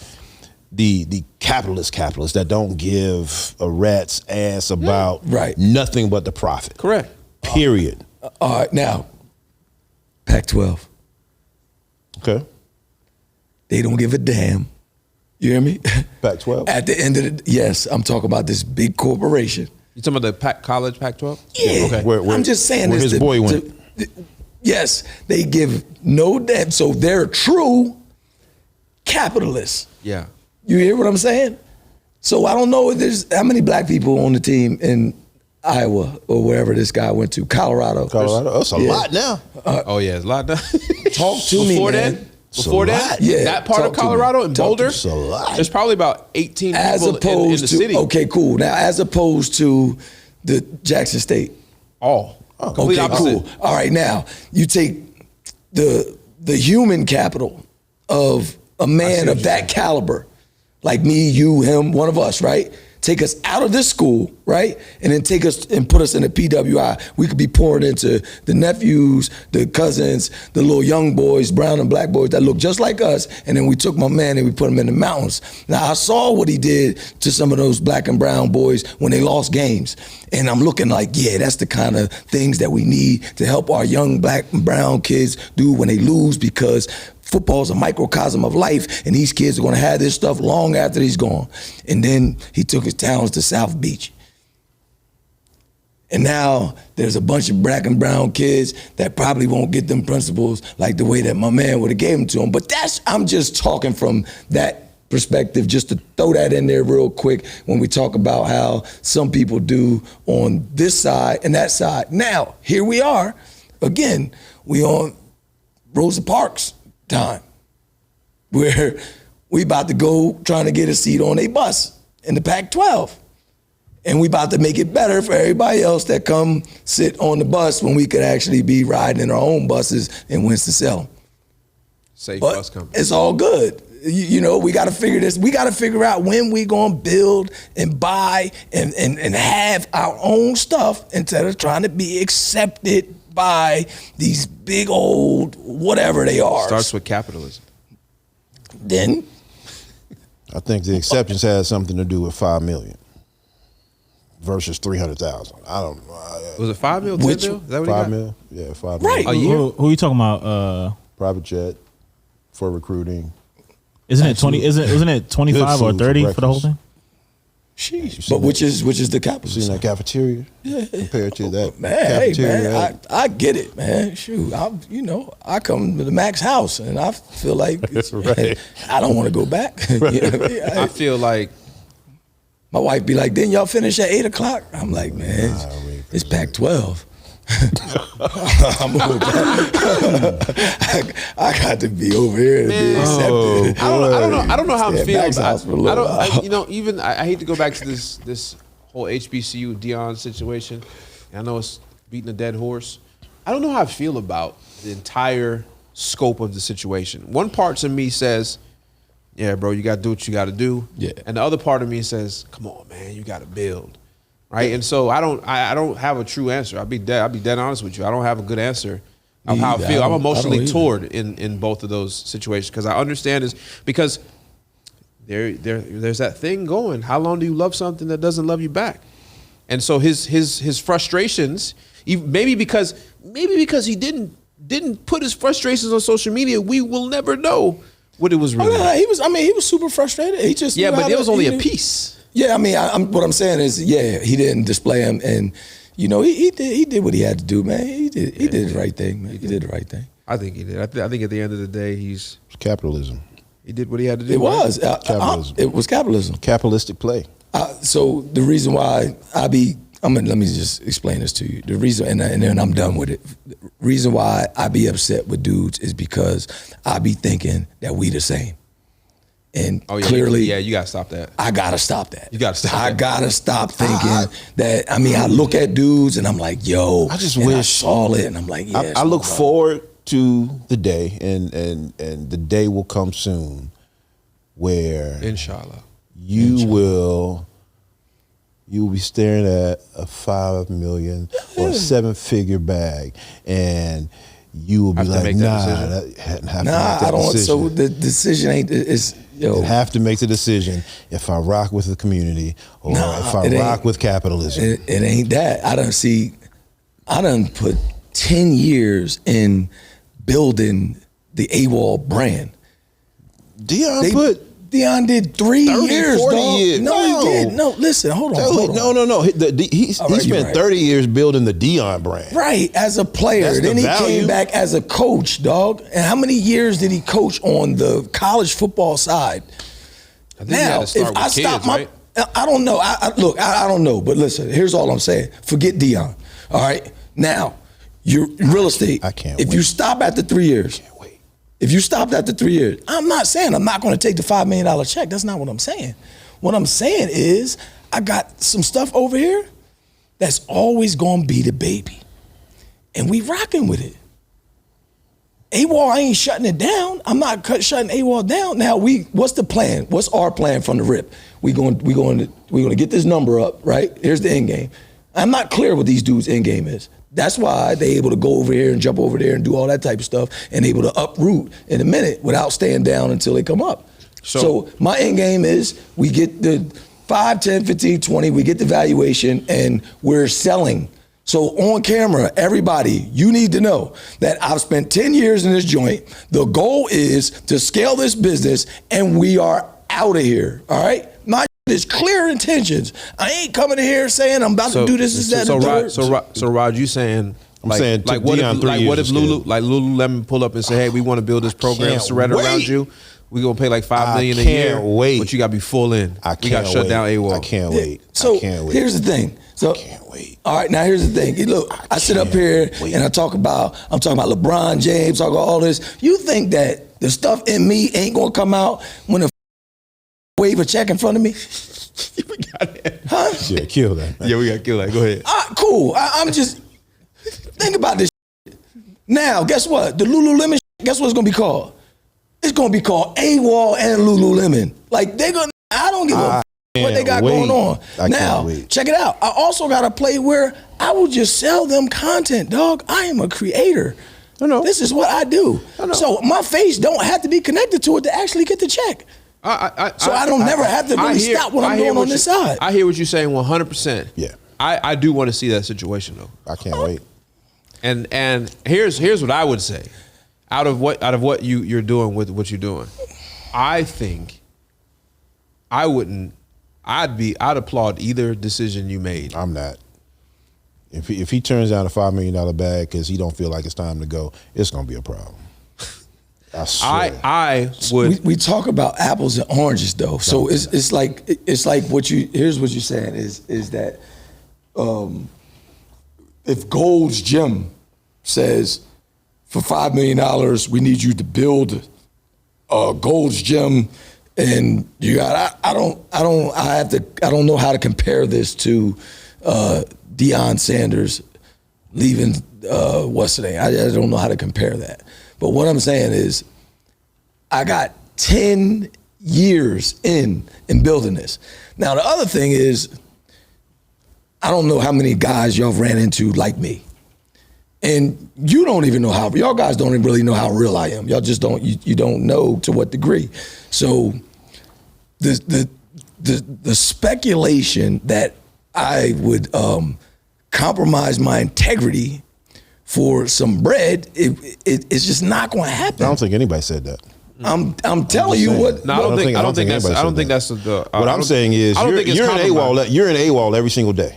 [SPEAKER 2] the capitalists that don't give a rat's ass about
[SPEAKER 3] Right.
[SPEAKER 2] nothing but the profit.
[SPEAKER 1] Correct.
[SPEAKER 2] Period.
[SPEAKER 3] All right, now, Pac-12.
[SPEAKER 2] Okay.
[SPEAKER 3] They don't give a damn. You hear me?
[SPEAKER 2] Pac-12.
[SPEAKER 3] At the end of the yes, I'm talking about this big corporation.
[SPEAKER 1] You talking about the college Pac-12?
[SPEAKER 3] Yeah.
[SPEAKER 1] Okay.
[SPEAKER 2] Where
[SPEAKER 3] I'm just saying
[SPEAKER 2] where
[SPEAKER 3] this.
[SPEAKER 2] his boy went.
[SPEAKER 3] Yes, they give no damn. So they're true capitalists.
[SPEAKER 1] Yeah.
[SPEAKER 3] You hear what I'm saying? So I don't know if there's how many black people on the team in Iowa or wherever this guy went to, Colorado.
[SPEAKER 2] Colorado. That's a
[SPEAKER 3] Yeah.
[SPEAKER 2] lot now.
[SPEAKER 1] Oh yeah, it's a lot.
[SPEAKER 3] Talk to me,
[SPEAKER 1] Before
[SPEAKER 3] man.
[SPEAKER 1] then, before
[SPEAKER 2] It's a
[SPEAKER 1] then,
[SPEAKER 2] lot.
[SPEAKER 3] Yeah,
[SPEAKER 1] that part of
[SPEAKER 3] talk to me.
[SPEAKER 1] Colorado and
[SPEAKER 3] Talk to
[SPEAKER 1] Boulder,
[SPEAKER 3] me.
[SPEAKER 2] It's a lot.
[SPEAKER 1] there's probably about 18
[SPEAKER 3] As
[SPEAKER 1] people
[SPEAKER 3] opposed
[SPEAKER 1] in the
[SPEAKER 3] to
[SPEAKER 1] city.
[SPEAKER 3] okay, cool. Now, as opposed to the Jackson State.
[SPEAKER 1] All. Complete
[SPEAKER 3] Okay,
[SPEAKER 1] opposite.
[SPEAKER 3] cool. All right, now you take the human capital of a man of that caliber, like me, you, him, one of us, right? Take us out of this school, right? And then take us and put us in a PWI. We could be pouring into the nephews, the cousins, the little young boys, brown and black boys that look just like us. And then we took my man and we put him in the mountains. Now, I saw what he did to some of those black and brown boys when they lost games. And I'm looking like, yeah, that's the kind of things that we need to help our young black and brown kids do when they lose, because football is a microcosm of life, and these kids are going to have this stuff long after he's gone. And then he took his talents to South Beach. And now there's a bunch of black and brown kids that probably won't get them principles like the way that my man would have gave them to them. But I'm just talking from that perspective, just to throw that in there real quick when we talk about how some people do on this side and that side. Now, here we are. Again, we on Rosa Parks time, where we about to go trying to get a seat on a bus in the Pac-12. And we about to make it better for everybody else that come sit on the bus when we could actually be riding in our own buses in Winston-Salem.
[SPEAKER 1] Safe
[SPEAKER 3] But
[SPEAKER 1] bus company.
[SPEAKER 3] it's all good. You know, we got to figure this. We got to figure out when we going to build and buy and have our own stuff instead of trying to be accepted by these big old whatever they are.
[SPEAKER 1] Starts with capitalism.
[SPEAKER 3] Then
[SPEAKER 2] I think the exceptions had something to do with 5 million versus 300,000. I don't know.
[SPEAKER 1] Was it 5 mil, 10
[SPEAKER 3] Which-
[SPEAKER 1] mil? Is that what
[SPEAKER 2] 5
[SPEAKER 1] he got?
[SPEAKER 2] mil? Yeah, 5
[SPEAKER 3] Right.
[SPEAKER 2] million.
[SPEAKER 1] A year?
[SPEAKER 4] Who are you talking about?
[SPEAKER 2] Private jet for recruiting.
[SPEAKER 4] Isn't it 20? Wasn't it 25 or
[SPEAKER 2] food for
[SPEAKER 4] 30 for the whole
[SPEAKER 2] breakfast.
[SPEAKER 4] thing?
[SPEAKER 3] sheesh. But which is the
[SPEAKER 2] Seen
[SPEAKER 3] capitalism?
[SPEAKER 2] that cafeteria? Compared to that
[SPEAKER 3] Man, hey,
[SPEAKER 2] cafeteria.
[SPEAKER 3] man, I get it, man. Shoot, I come to the Max house and I feel like
[SPEAKER 2] Right.
[SPEAKER 3] I don't want to go back. You know what I mean?
[SPEAKER 1] I feel like
[SPEAKER 3] My wife be like, "Didn't y'all finish at 8:00?" I'm like, "Man, it's Pac-12." I'm over I got to be over here and be accepted.
[SPEAKER 1] I don't know how I'm
[SPEAKER 3] Stay at
[SPEAKER 1] feeling.
[SPEAKER 3] Max house for a little while.
[SPEAKER 1] Even I hate to go back to this whole HBCU Dion situation. And I know it's beating a dead horse. I don't know how I feel about the entire scope of the situation. One part of me says, yeah, bro, you got to do what you got to do.
[SPEAKER 3] Yeah.
[SPEAKER 1] And the other part of me says, come on, man, you got to build. Right. And so I don't have a true answer. I'll be dead honest with you. I don't have a good answer of how I
[SPEAKER 3] either.
[SPEAKER 1] feel. I'm
[SPEAKER 3] I don't
[SPEAKER 1] emotionally
[SPEAKER 3] either.
[SPEAKER 1] toward in both of those situations because I understand is because there's that thing going. How long do you love something that doesn't love you back? And so his frustrations, maybe because he didn't put his frustrations on social media, we will never know what it was
[SPEAKER 3] Oh,
[SPEAKER 1] really.
[SPEAKER 3] no, he was super frustrated. He just
[SPEAKER 1] Yeah,
[SPEAKER 3] knew
[SPEAKER 1] but
[SPEAKER 3] how
[SPEAKER 1] it was
[SPEAKER 3] to-
[SPEAKER 1] only
[SPEAKER 3] he
[SPEAKER 1] a
[SPEAKER 3] knew-
[SPEAKER 1] piece.
[SPEAKER 3] Yeah, I mean, what I'm saying is, yeah, he didn't display him, and he did what he had to do, man. He did the right thing, man. He did the right thing.
[SPEAKER 1] I think he did. I think at the end of the day,
[SPEAKER 2] It's capitalism.
[SPEAKER 1] he did what he had to do.
[SPEAKER 3] It
[SPEAKER 1] right?
[SPEAKER 3] was
[SPEAKER 2] Capitalism.
[SPEAKER 3] it was capitalism.
[SPEAKER 2] Capitalistic play.
[SPEAKER 3] So the reason why I be Let me just explain this to you. The reason, and then I'm done with it. The reason why I be upset with dudes is because I be thinking that we the same. And clearly,
[SPEAKER 1] you gotta stop that.
[SPEAKER 3] I gotta stop that.
[SPEAKER 1] You gotta stop that.
[SPEAKER 3] I gotta stop thinking that. I mean, I look at dudes and I'm like, yo,
[SPEAKER 2] I just
[SPEAKER 3] and
[SPEAKER 2] wish
[SPEAKER 3] I saw it, and I'm like, yeah.
[SPEAKER 2] I look forward to the day, and the day will come soon where
[SPEAKER 1] Inshallah.
[SPEAKER 2] you will be staring at a $5 million or 7-figure bag, and you will be
[SPEAKER 1] Have to
[SPEAKER 2] like,
[SPEAKER 1] make that decision.
[SPEAKER 3] I don't. So the decision ain't. It's yo.
[SPEAKER 2] You have to make the decision if I rock with the community or if I rock with capitalism.
[SPEAKER 3] It ain't that. I done put 10 years in building the AWOL brand. Dion did 3 years,
[SPEAKER 2] 40
[SPEAKER 3] dog.
[SPEAKER 2] years.
[SPEAKER 3] No, he did. No, listen, hold on.
[SPEAKER 2] No. He spent 30 years building the Dion brand.
[SPEAKER 3] Right, as a player.
[SPEAKER 2] That's
[SPEAKER 3] then
[SPEAKER 2] the
[SPEAKER 3] he
[SPEAKER 2] value.
[SPEAKER 3] came back as a coach, dog. And how many years did he coach on the college football side?
[SPEAKER 1] I think you gotta start with kids, right?
[SPEAKER 3] I don't know. I don't know. But listen, here's all I'm saying. Forget Dion. All right? Now, you're in real estate.
[SPEAKER 2] I can't
[SPEAKER 3] If
[SPEAKER 2] wait.
[SPEAKER 3] you stop after 3 years. If you stopped after 3 years, I'm not saying I'm not going to take the $5 million check. That's not what I'm saying. What I'm saying is I got some stuff over here that's always going to be the baby. And we rocking with it. AWOL, I ain't shutting it down. I'm not shutting AWOL down. Now, what's the plan? What's our plan from the rip? We're going to get this number up, right? Here's the end game. I'm not clear what these dudes' end game is. That's why they able to go over here and jump over there and do all that type of stuff and able to uproot in a minute without staying down until they come up. So my end game is we get the 5, 10, 15, 20, we get the valuation and we're selling. So on camera, everybody, you need to know that I've spent 10 years in this joint. The goal is to scale this business and we are out of here, all right? There's clear intentions. I ain't coming in here saying I'm about to do this, that, and the third.
[SPEAKER 1] So Rod, you saying what if Lululemon pull up and say, hey, we want to build this program surrounded around you. We gonna pay like $5 million a year.
[SPEAKER 2] Wait.
[SPEAKER 1] But you gotta be full in. We gotta shut down AWOL.
[SPEAKER 2] I can't wait.
[SPEAKER 3] So
[SPEAKER 2] I can't wait.
[SPEAKER 3] here's the thing. So
[SPEAKER 2] I can't wait.
[SPEAKER 3] All right, now here's the thing. Look, I sit up here and I'm talking about LeBron James, talking about all this. You think that the stuff in me ain't gonna come out when a wave a check in front of me?
[SPEAKER 1] We got it.
[SPEAKER 3] Huh?
[SPEAKER 2] Yeah, kill that, man.
[SPEAKER 1] Yeah, we gotta kill that. Go ahead.
[SPEAKER 3] Cool. I'm just think about this shit. Now, guess what? The Lululemon guess what it's gonna be called? It's gonna be called AWOL and Lululemon. Like they're gonna I don't give a what they got going on. Now, check it out. I also got a play where I will just sell them content, dog. I am a creator.
[SPEAKER 2] No.
[SPEAKER 3] This is what I do. So my face don't have to be connected to it to actually get the check. I don't never have to really stop what I'm doing on this side.
[SPEAKER 1] I hear what you're saying 100%.
[SPEAKER 2] Yeah.
[SPEAKER 1] I do want to see that situation though.
[SPEAKER 2] I can't wait.
[SPEAKER 1] And here's what I would say. Out of what you're doing with what you're doing, I think I'd applaud either decision you made.
[SPEAKER 2] I'm not. If he turns down a $5 million bag because he don't feel like it's time to go, it's gonna be a problem. I swear.
[SPEAKER 1] I would.
[SPEAKER 3] We talk about apples and oranges though, so it's like here's what you're saying is that if Gold's Gym says for $5 million we need you to build Gold's Gym, and you got I don't know how to compare this to Deion Sanders leaving what's the name? I don't know how to compare that. But what I'm saying is, I got 10 years in building this. Now, the other thing is, I don't know how many guys y'all ran into like me. And you don't even know y'all guys don't even really know how real I am. Y'all just don't, you don't know to what degree. So the speculation that I would compromise my integrity for some bread, it's just not going to happen.
[SPEAKER 2] I don't think anybody said that.
[SPEAKER 3] I'm telling you what.
[SPEAKER 1] No, I don't think that's the.
[SPEAKER 2] What I'm saying is you're in AWOL. You're in AWOL every single day.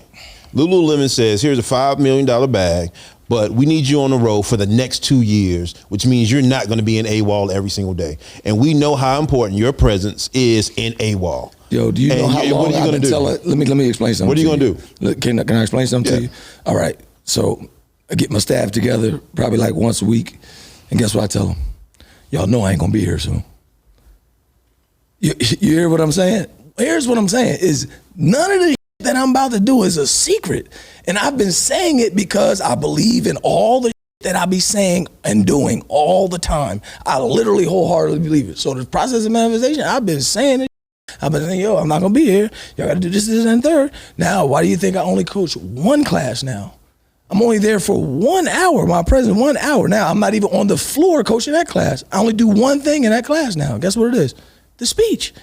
[SPEAKER 2] Lululemon says, here's a $5 million bag, but we need you on the road for the next 2 years, which means you're not going to be in AWOL every single day. And we know how important your presence is in AWOL.
[SPEAKER 3] Yo, do you know how long I've been telling? Let me explain something.
[SPEAKER 2] What are you gonna do?
[SPEAKER 3] Look, can I explain something to you? All right. So I get my staff together probably like once a week, and guess what I tell them? Y'all know I ain't gonna be here soon. You hear what I'm saying? Here's what I'm saying is none of the that I'm about to do is a secret. And I've been saying it because I believe in all the that I be saying and doing all the time. I literally wholeheartedly believe it. So the process of manifestation, I've been saying it. I've been saying, yo, I'm not gonna be here. Y'all gotta do this, this, and third. Now, why do you think I only coach one class now? I'm only there for 1 hour, my president, 1 hour. Now, I'm not even on the floor coaching that class. I only do one thing in that class now. Guess what it is? The speech.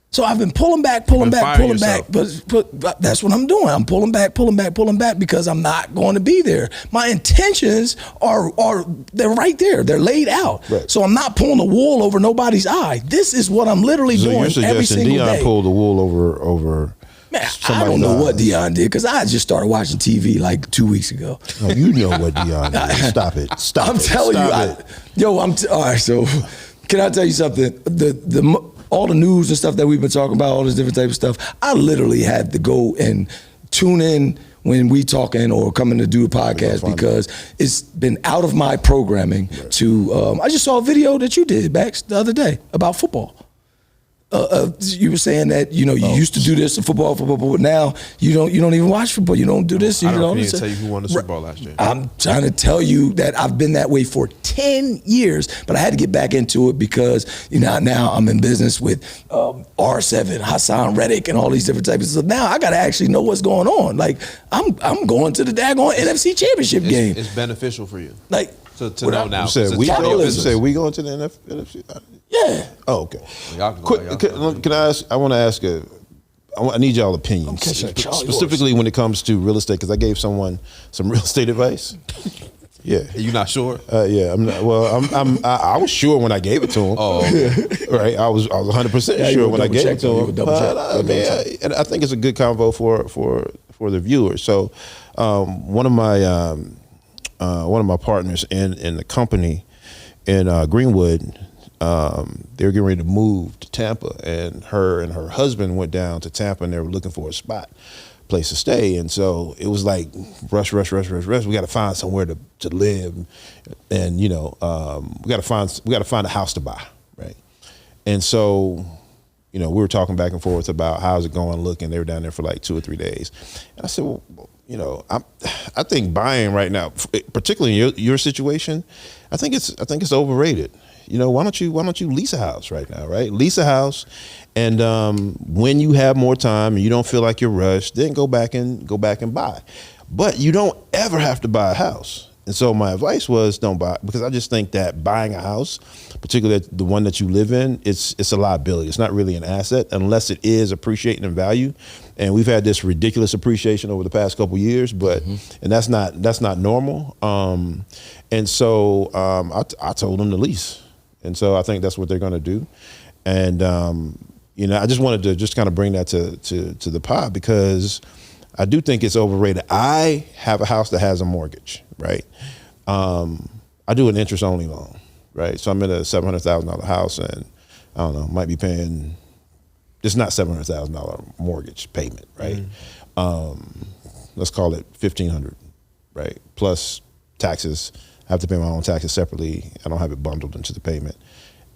[SPEAKER 3] So I've been pulling back, but that's what I'm doing. I'm pulling back because I'm not going to be there. My intentions are they're right there. They're laid out. Right. So I'm not pulling the wool over nobody's eye. This is what I'm literally doing every single day.
[SPEAKER 2] Deion pulled the wool over.
[SPEAKER 3] Man, I don't know what Deion did because I just started watching TV like 2 weeks ago.
[SPEAKER 2] No, you know what Deion did. Stop it.
[SPEAKER 3] I'm telling you. All right. So can I tell you something? All the news and stuff that we've been talking about, all this different type of stuff, I literally had to go and tune in when we talking or coming to do a podcast because it's been out of my programming to, I just saw a video that you did, Bax, the other day about football. You were saying that you used to do this in football, but now you don't even watch football. You don't do this.
[SPEAKER 1] I don't even tell you who won the Super Bowl last year.
[SPEAKER 3] I'm trying to tell you that I've been that way for 10 years, but I had to get back into it because now I'm in business with R7, Hassan Reddick, and all these different types. So now I got to actually know what's going on. Like I'm going to the daggone NFC Championship game.
[SPEAKER 1] It's beneficial for you.
[SPEAKER 3] Like
[SPEAKER 1] to know now.
[SPEAKER 2] You said we going to the NFC.
[SPEAKER 3] Yeah.
[SPEAKER 2] Oh, okay.
[SPEAKER 1] Can
[SPEAKER 2] I ask? I want to ask I need y'all opinions, specifically when it comes to real estate, because I gave someone some real estate advice. Yeah.
[SPEAKER 1] You're not sure?
[SPEAKER 2] Yeah, I'm not. Well, I was sure when I gave it to him.
[SPEAKER 1] Oh, okay.
[SPEAKER 2] Right. I was 100% sure when I gave it to him. And I think it's a good convo for the viewers. So, one of my partners in the company in Greenwood. They were getting ready to move to Tampa, and her husband went down to Tampa, and they were looking for a place to stay. And so it was like rush. We got to find somewhere to live, and we got to find a house to buy, right? And so we were talking back and forth about how's it going, looking. They were down there for like 2 or 3 days, and I said, well, I think buying right now, particularly in your situation, I think it's overrated. Why don't you lease a house right now, right? Lease a house, and when you have more time and you don't feel like you're rushed, then go back and buy. But you don't ever have to buy a house. And so my advice was don't buy, because I just think that buying a house, particularly the one that you live in, it's a liability. It's not really an asset unless it is appreciating in value. And we've had this ridiculous appreciation over the past couple of years, but and that's not normal. And so I told them to lease. And so I think that's what they're going to do. And, I just wanted to just kind of bring that to the pod, because I do think it's overrated. I have a house that has a mortgage, right? I do an interest-only loan, right? So I'm in a $700,000 house, and I don't know, might be paying, it's not $700,000 mortgage payment, right? Let's call it $1,500, right? Plus taxes. I have to pay my own taxes separately. I don't have it bundled into the payment.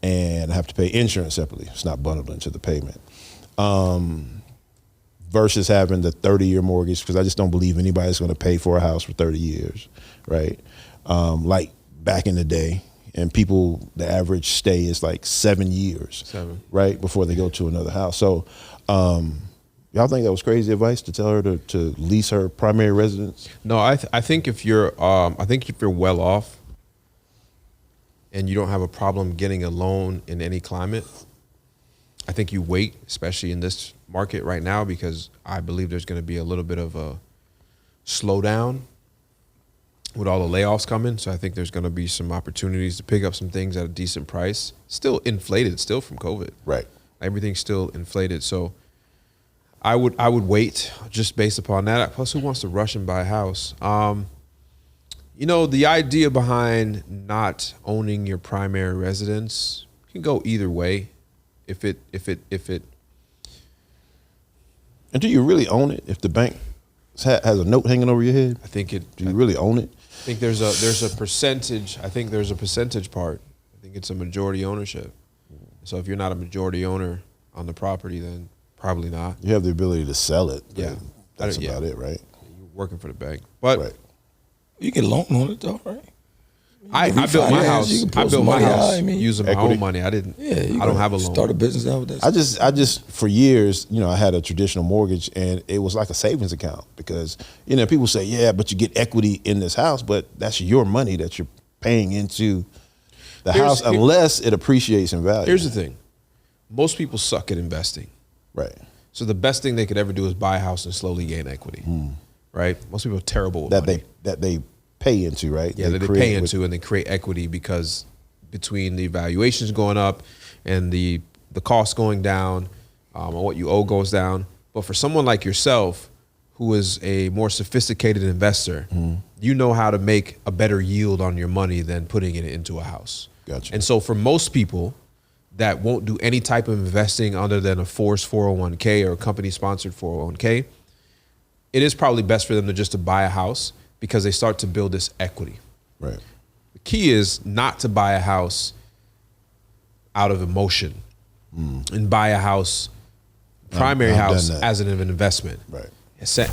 [SPEAKER 2] And I have to pay insurance separately. It's not bundled into the payment. Versus having the 30-year mortgage, because I just don't believe anybody's going to pay for a house for 30 years, right? Like back in the day, and people, the average stay is like 7 years, right, before they go to another house. So y'all think that was crazy advice to tell her to lease her primary residence?
[SPEAKER 1] No, I think if you're well off and you don't have a problem getting a loan in any climate, I think you wait, especially in this market right now, because I believe there's going to be a little bit of a slowdown with all the layoffs coming. So I think there's going to be some opportunities to pick up some things at a decent price. Still inflated, still from COVID.
[SPEAKER 2] Right.
[SPEAKER 1] Everything's still inflated. So I would wait just based upon that. Plus, who wants to rush and buy a house? The idea behind not owning your primary residence can go either way. If it
[SPEAKER 2] And do you really own it if the bank has a note hanging over your head?
[SPEAKER 1] I think it.
[SPEAKER 2] Do you really own it?
[SPEAKER 1] I think there's a percentage. I think there's a percentage part. I think it's a majority ownership. So if you're not a majority owner on the property, then probably not.
[SPEAKER 2] You have the ability to sell it.
[SPEAKER 1] Yeah.
[SPEAKER 2] That's about it, right?
[SPEAKER 1] You're working for the bank. But
[SPEAKER 2] Right.
[SPEAKER 3] You get a loan on it though, right?
[SPEAKER 1] I built my
[SPEAKER 3] refinance,
[SPEAKER 1] house.
[SPEAKER 3] you can pull
[SPEAKER 1] I built
[SPEAKER 3] some
[SPEAKER 1] my
[SPEAKER 3] money out,
[SPEAKER 1] house
[SPEAKER 3] I mean,
[SPEAKER 1] using my
[SPEAKER 2] equity.
[SPEAKER 1] own money. I didn't.
[SPEAKER 3] Yeah, you
[SPEAKER 1] I don't have a loan.
[SPEAKER 3] Start a business out with that.
[SPEAKER 2] I just for years, I had a traditional mortgage and it was like a savings account because, people say, yeah, but you get equity in this house, but that's your money that you're paying into the house unless it appreciates in value.
[SPEAKER 1] Here's the thing. Most people suck at investing.
[SPEAKER 2] Right.
[SPEAKER 1] So the best thing they could ever do is buy a house and slowly gain equity. Right? Most people are terrible with money.
[SPEAKER 2] That they pay into, right?
[SPEAKER 1] Yeah, that they pay into and they create equity because between the valuations going up and the cost going down, and what you owe goes down. But for someone like yourself, who is a more sophisticated investor, you know how to make a better yield on your money than putting it into a house.
[SPEAKER 2] Gotcha.
[SPEAKER 1] And so for most people that won't do any type of investing other than a forced 401k or a company-sponsored 401k, it is probably best for them to just to buy a house because they start to build this equity.
[SPEAKER 2] Right.
[SPEAKER 1] The key is not to buy a house out of emotion and buy a house, primary
[SPEAKER 2] I've
[SPEAKER 1] house,
[SPEAKER 2] done that.
[SPEAKER 1] as an investment.
[SPEAKER 2] Right.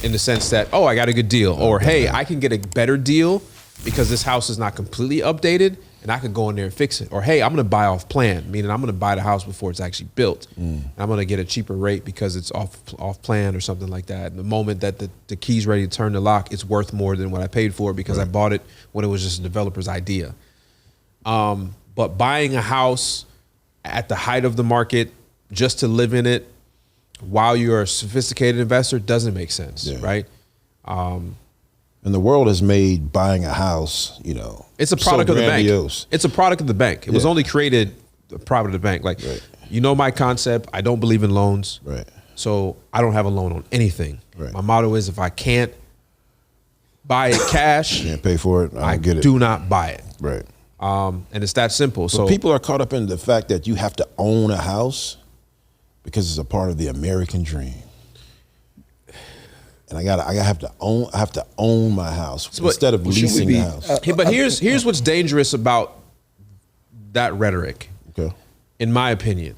[SPEAKER 1] In the sense that, I got a good deal. Or, hey, I can get a better deal because this house is not completely updated and I could go in there and fix it. Or, hey, I'm going to buy off plan, meaning I'm going to buy the house before it's actually built. And I'm going to get a cheaper rate because it's off plan or something like that. And the moment that the key's ready to turn the lock, it's worth more than what I paid for it because I bought it when it was just a developer's idea. But buying a house at the height of the market just to live in it while you're a sophisticated investor doesn't make sense, right?
[SPEAKER 2] And the world has made buying a house,
[SPEAKER 1] It's a product of the bank.
[SPEAKER 2] grandiose.
[SPEAKER 1] It's a product of the bank. It was only created a product of the bank. Like, my concept, I don't believe in loans.
[SPEAKER 2] Right.
[SPEAKER 1] So I don't have a loan on anything.
[SPEAKER 2] Right.
[SPEAKER 1] My motto is if I can't buy it cash,
[SPEAKER 2] Can't pay for it. I don't get it.
[SPEAKER 1] do not buy it.
[SPEAKER 2] Right.
[SPEAKER 1] And it's that simple.
[SPEAKER 2] But
[SPEAKER 1] So
[SPEAKER 2] people are caught up in the fact that you have to own a house because it's a part of the American dream. And I have to own my house instead of leasing the house.
[SPEAKER 1] But here's what's dangerous about that rhetoric,
[SPEAKER 2] Okay.
[SPEAKER 1] in my opinion,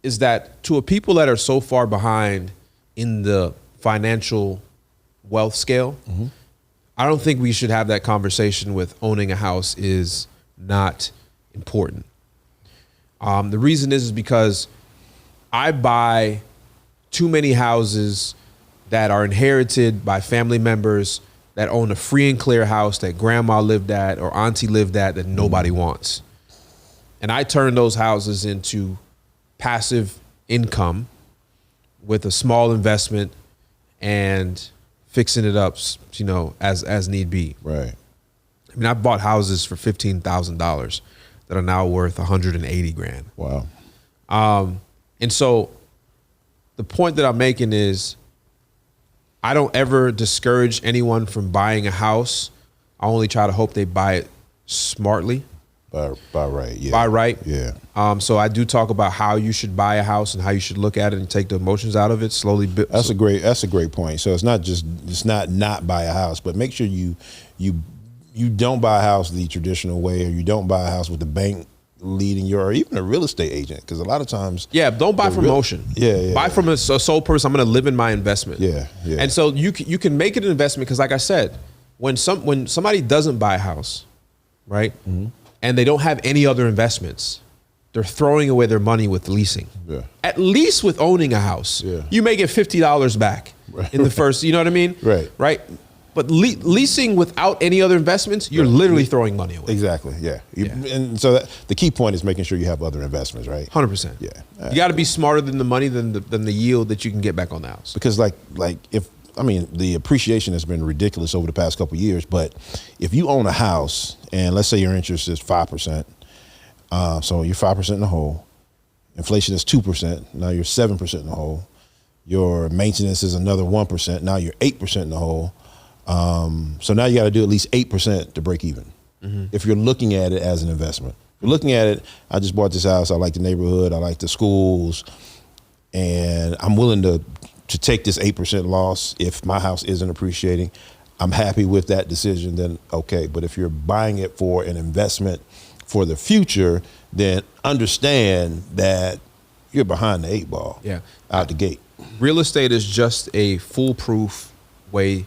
[SPEAKER 1] is that to a people that are so far behind in the financial wealth scale, I don't think we should have that conversation with owning a house is not important. The reason is because I buy too many houses that are inherited by family members that own a free and clear house that grandma lived at or auntie lived at that nobody wants. And I turn those houses into passive income with a small investment and fixing it up, as need be.
[SPEAKER 2] Right.
[SPEAKER 1] I mean, I bought houses for $15,000 that are now worth $180,000.
[SPEAKER 2] Wow.
[SPEAKER 1] And so the point that I'm making is I don't ever discourage anyone from buying a house. I only try to hope they buy it smartly.
[SPEAKER 2] By right. Yeah.
[SPEAKER 1] By right.
[SPEAKER 2] Yeah.
[SPEAKER 1] So I do talk about how you should buy a house and how you should look at it and take the emotions out of it slowly.
[SPEAKER 2] That's a great point. So it's not buy a house, but make sure you don't buy a house the traditional way, or you don't buy a house with the bank leading you, or even a real estate agent, because a lot of times
[SPEAKER 1] don't buy from emotion. Buy from a sole person. I'm going to live in my investment.
[SPEAKER 2] Yeah.
[SPEAKER 1] And so you can make it an investment because, like I said, when somebody doesn't buy a house, right, and they don't have any other investments, they're throwing away their money with leasing.
[SPEAKER 2] Yeah.
[SPEAKER 1] At least with owning a house, you may get $50 back in the first. You know what I mean? Right. But leasing without any other investments, you're literally throwing money away.
[SPEAKER 2] Exactly. Yeah. And so the key point is making sure you have other investments, right?
[SPEAKER 1] 100%.
[SPEAKER 2] Yeah.
[SPEAKER 1] You got to be smarter than the money than the yield that you can get back on the house.
[SPEAKER 2] Because the appreciation has been ridiculous over the past couple of years, but if you own a house and let's say your interest is 5%, so you're 5% in the hole, inflation is 2%, now you're 7% in the hole, your maintenance is another 1%, now you're 8% in the hole. So now you got to do at least 8% to break even. If you're looking at it as an investment. If you're looking at it, I just bought this house, I like the neighborhood, I like the schools, and I'm willing to to take this 8% loss if my house isn't appreciating, I'm happy with that decision, then okay. But if you're buying it for an investment for the future, then understand that you're behind the 8 ball out the gate.
[SPEAKER 1] Real estate is just a foolproof way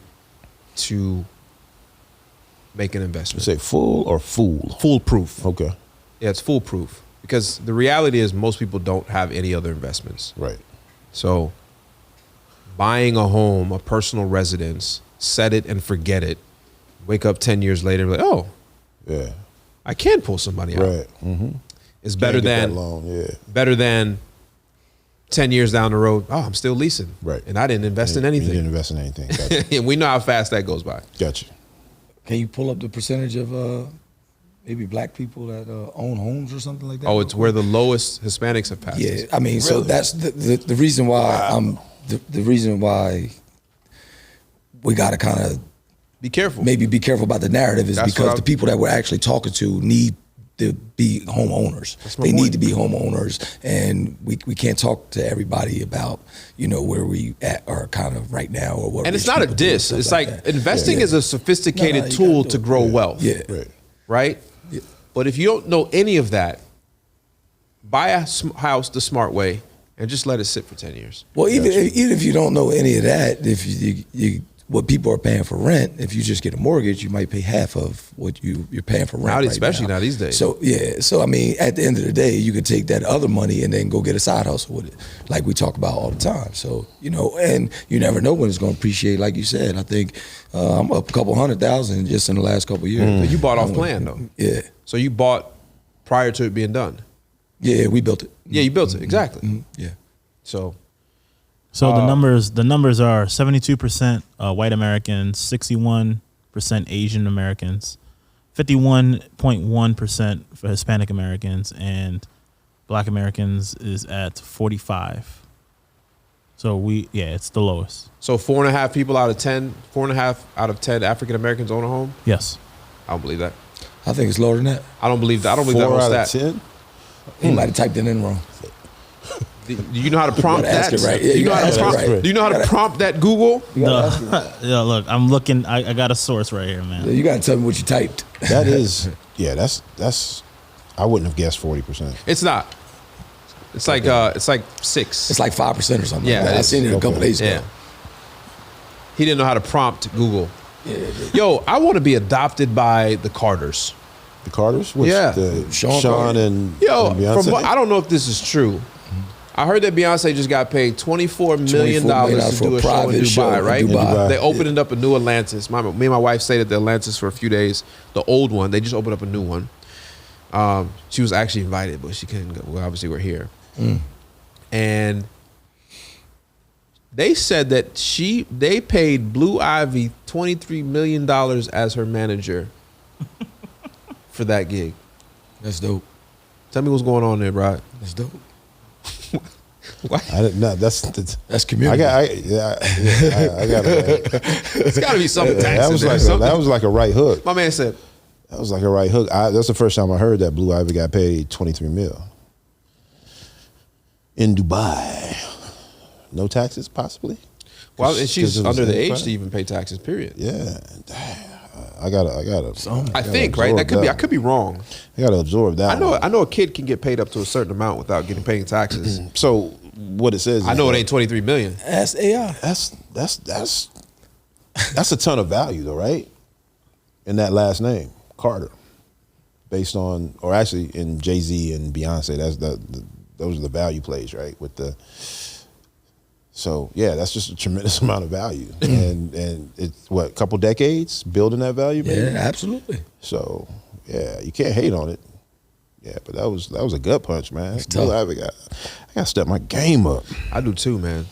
[SPEAKER 1] to make an investment.
[SPEAKER 2] You say fool or fool?
[SPEAKER 1] Foolproof.
[SPEAKER 2] Okay.
[SPEAKER 1] Yeah, it's foolproof. Because the reality is most people don't have any other investments.
[SPEAKER 2] Right.
[SPEAKER 1] So buying a home, a personal residence, set it and forget it, wake up 10 years later and be like, oh,
[SPEAKER 2] yeah,
[SPEAKER 1] I can pull somebody out.
[SPEAKER 2] Right. Mm-hmm.
[SPEAKER 1] It's better than better than 10 years down the road. Oh, I'm still leasing.
[SPEAKER 2] Right.
[SPEAKER 1] And I didn't invest in anything.
[SPEAKER 2] You didn't invest in anything. Gotcha.
[SPEAKER 1] And we know how fast that goes by.
[SPEAKER 2] Gotcha.
[SPEAKER 3] Can you pull up the percentage of maybe black people that own homes or something like that?
[SPEAKER 1] Oh, it's where the lowest Hispanics have passed.
[SPEAKER 3] Yeah, I mean, so that's the reason why the reason why we got to kind of
[SPEAKER 1] be careful.
[SPEAKER 3] Maybe be careful about the narrative is
[SPEAKER 1] That's
[SPEAKER 3] because the people that we're actually talking to need to be homeowners. They need to be homeowners, and we can't talk to everybody about where we at or kind of right now or what.
[SPEAKER 1] And it's not a diss. It's like investing is a sophisticated tool to grow wealth.
[SPEAKER 3] Yeah.
[SPEAKER 1] Right.
[SPEAKER 3] Yeah.
[SPEAKER 1] But if you don't know any of that, buy a house the smart way and just let it sit for 10 years.
[SPEAKER 3] Well, even if you don't know any of that, if you what people are paying for rent, if you just get a mortgage, you might pay half of what you're paying for rent.
[SPEAKER 1] Especially now these days.
[SPEAKER 3] So so I mean, at the end of the day, you could take that other money and then go get a side hustle with it, like we talk about all the time. So and you never know when it's going to appreciate. Like you said, I think I'm up a couple $100,000 just in the last couple of years.
[SPEAKER 1] But you bought off plan though.
[SPEAKER 3] Yeah.
[SPEAKER 1] So you bought prior to it being done.
[SPEAKER 3] Yeah, we built it.
[SPEAKER 1] Yeah, you built it exactly.
[SPEAKER 3] Yeah.
[SPEAKER 1] So
[SPEAKER 4] the numbers are 72% white Americans, 61% Asian Americans, 51.1% for Hispanic Americans, and Black Americans is at 45. So it's the lowest.
[SPEAKER 1] So 4.5 people out of 10, 4.5 out of 10 African Americans own a home.
[SPEAKER 4] Yes.
[SPEAKER 1] I don't believe that.
[SPEAKER 3] I think it's lower than that.
[SPEAKER 1] I don't believe that. I don't believe that whole
[SPEAKER 2] 4 out
[SPEAKER 1] stat.
[SPEAKER 2] of 10.
[SPEAKER 3] He might have typed it in wrong.
[SPEAKER 1] Do you know how to prompt that?
[SPEAKER 3] Ask it right. Yeah,
[SPEAKER 1] Do you know how to prompt?
[SPEAKER 3] right.
[SPEAKER 1] Do you know how to prompt that Google?
[SPEAKER 4] Yeah, look, I'm looking. I got a source right here, man.
[SPEAKER 3] You got to tell me what you typed.
[SPEAKER 2] That is, that's. I wouldn't have guessed 40%.
[SPEAKER 1] It's not. It's like 6.
[SPEAKER 3] It's like 5% or something.
[SPEAKER 1] Yeah,
[SPEAKER 3] like that. I seen it a couple days ago.
[SPEAKER 1] Yeah. He didn't know how to prompt Google. Yo, I want to be adopted by the Carters.
[SPEAKER 2] The Carters? Which,
[SPEAKER 1] Yeah.
[SPEAKER 2] Sean and Beyonce?
[SPEAKER 1] I don't know if this is true. I heard that Beyonce just got paid $24 million to do a show in Dubai, right?
[SPEAKER 2] Dubai.
[SPEAKER 1] They opened up a new Atlantis. Me and my wife stayed at the Atlantis for a few days. The old one, they just opened up a new one. She was actually invited, but she couldn't go. Well, obviously we're here. And they said that they paid Blue Ivy $23 million as her manager for that gig.
[SPEAKER 3] That's dope.
[SPEAKER 1] Tell me what's going on there, bro.
[SPEAKER 3] That's dope.
[SPEAKER 2] I didn't know. That's
[SPEAKER 3] community.
[SPEAKER 2] I got it.
[SPEAKER 1] It's got to be something taxes.
[SPEAKER 2] That was like a right hook.
[SPEAKER 1] My man said
[SPEAKER 2] that was like a right hook. That's the first time I heard that Blue Ivy got paid $23 million in Dubai. No taxes, possibly.
[SPEAKER 1] Well, and she's under the age to even pay taxes. Period.
[SPEAKER 2] Yeah. I gotta.
[SPEAKER 1] I think right. That could be. I could be wrong.
[SPEAKER 2] I gotta absorb that.
[SPEAKER 1] I know a kid can get paid up to a certain amount without paying taxes.
[SPEAKER 2] So what it says.
[SPEAKER 1] I know it ain't 23 million.
[SPEAKER 3] That's AI.
[SPEAKER 2] That's a ton of value though, right? In that last name, Carter, based on, or actually in Jay-Z and Beyonce, those are the value plays, right? So yeah, that's just a tremendous amount of value, and it's a couple decades building that value, maybe?
[SPEAKER 3] Yeah, absolutely.
[SPEAKER 2] So yeah, you can't hate on it. Yeah, but that was a gut punch, man. Blue Ivy I gotta step my game up.
[SPEAKER 1] I do too, man.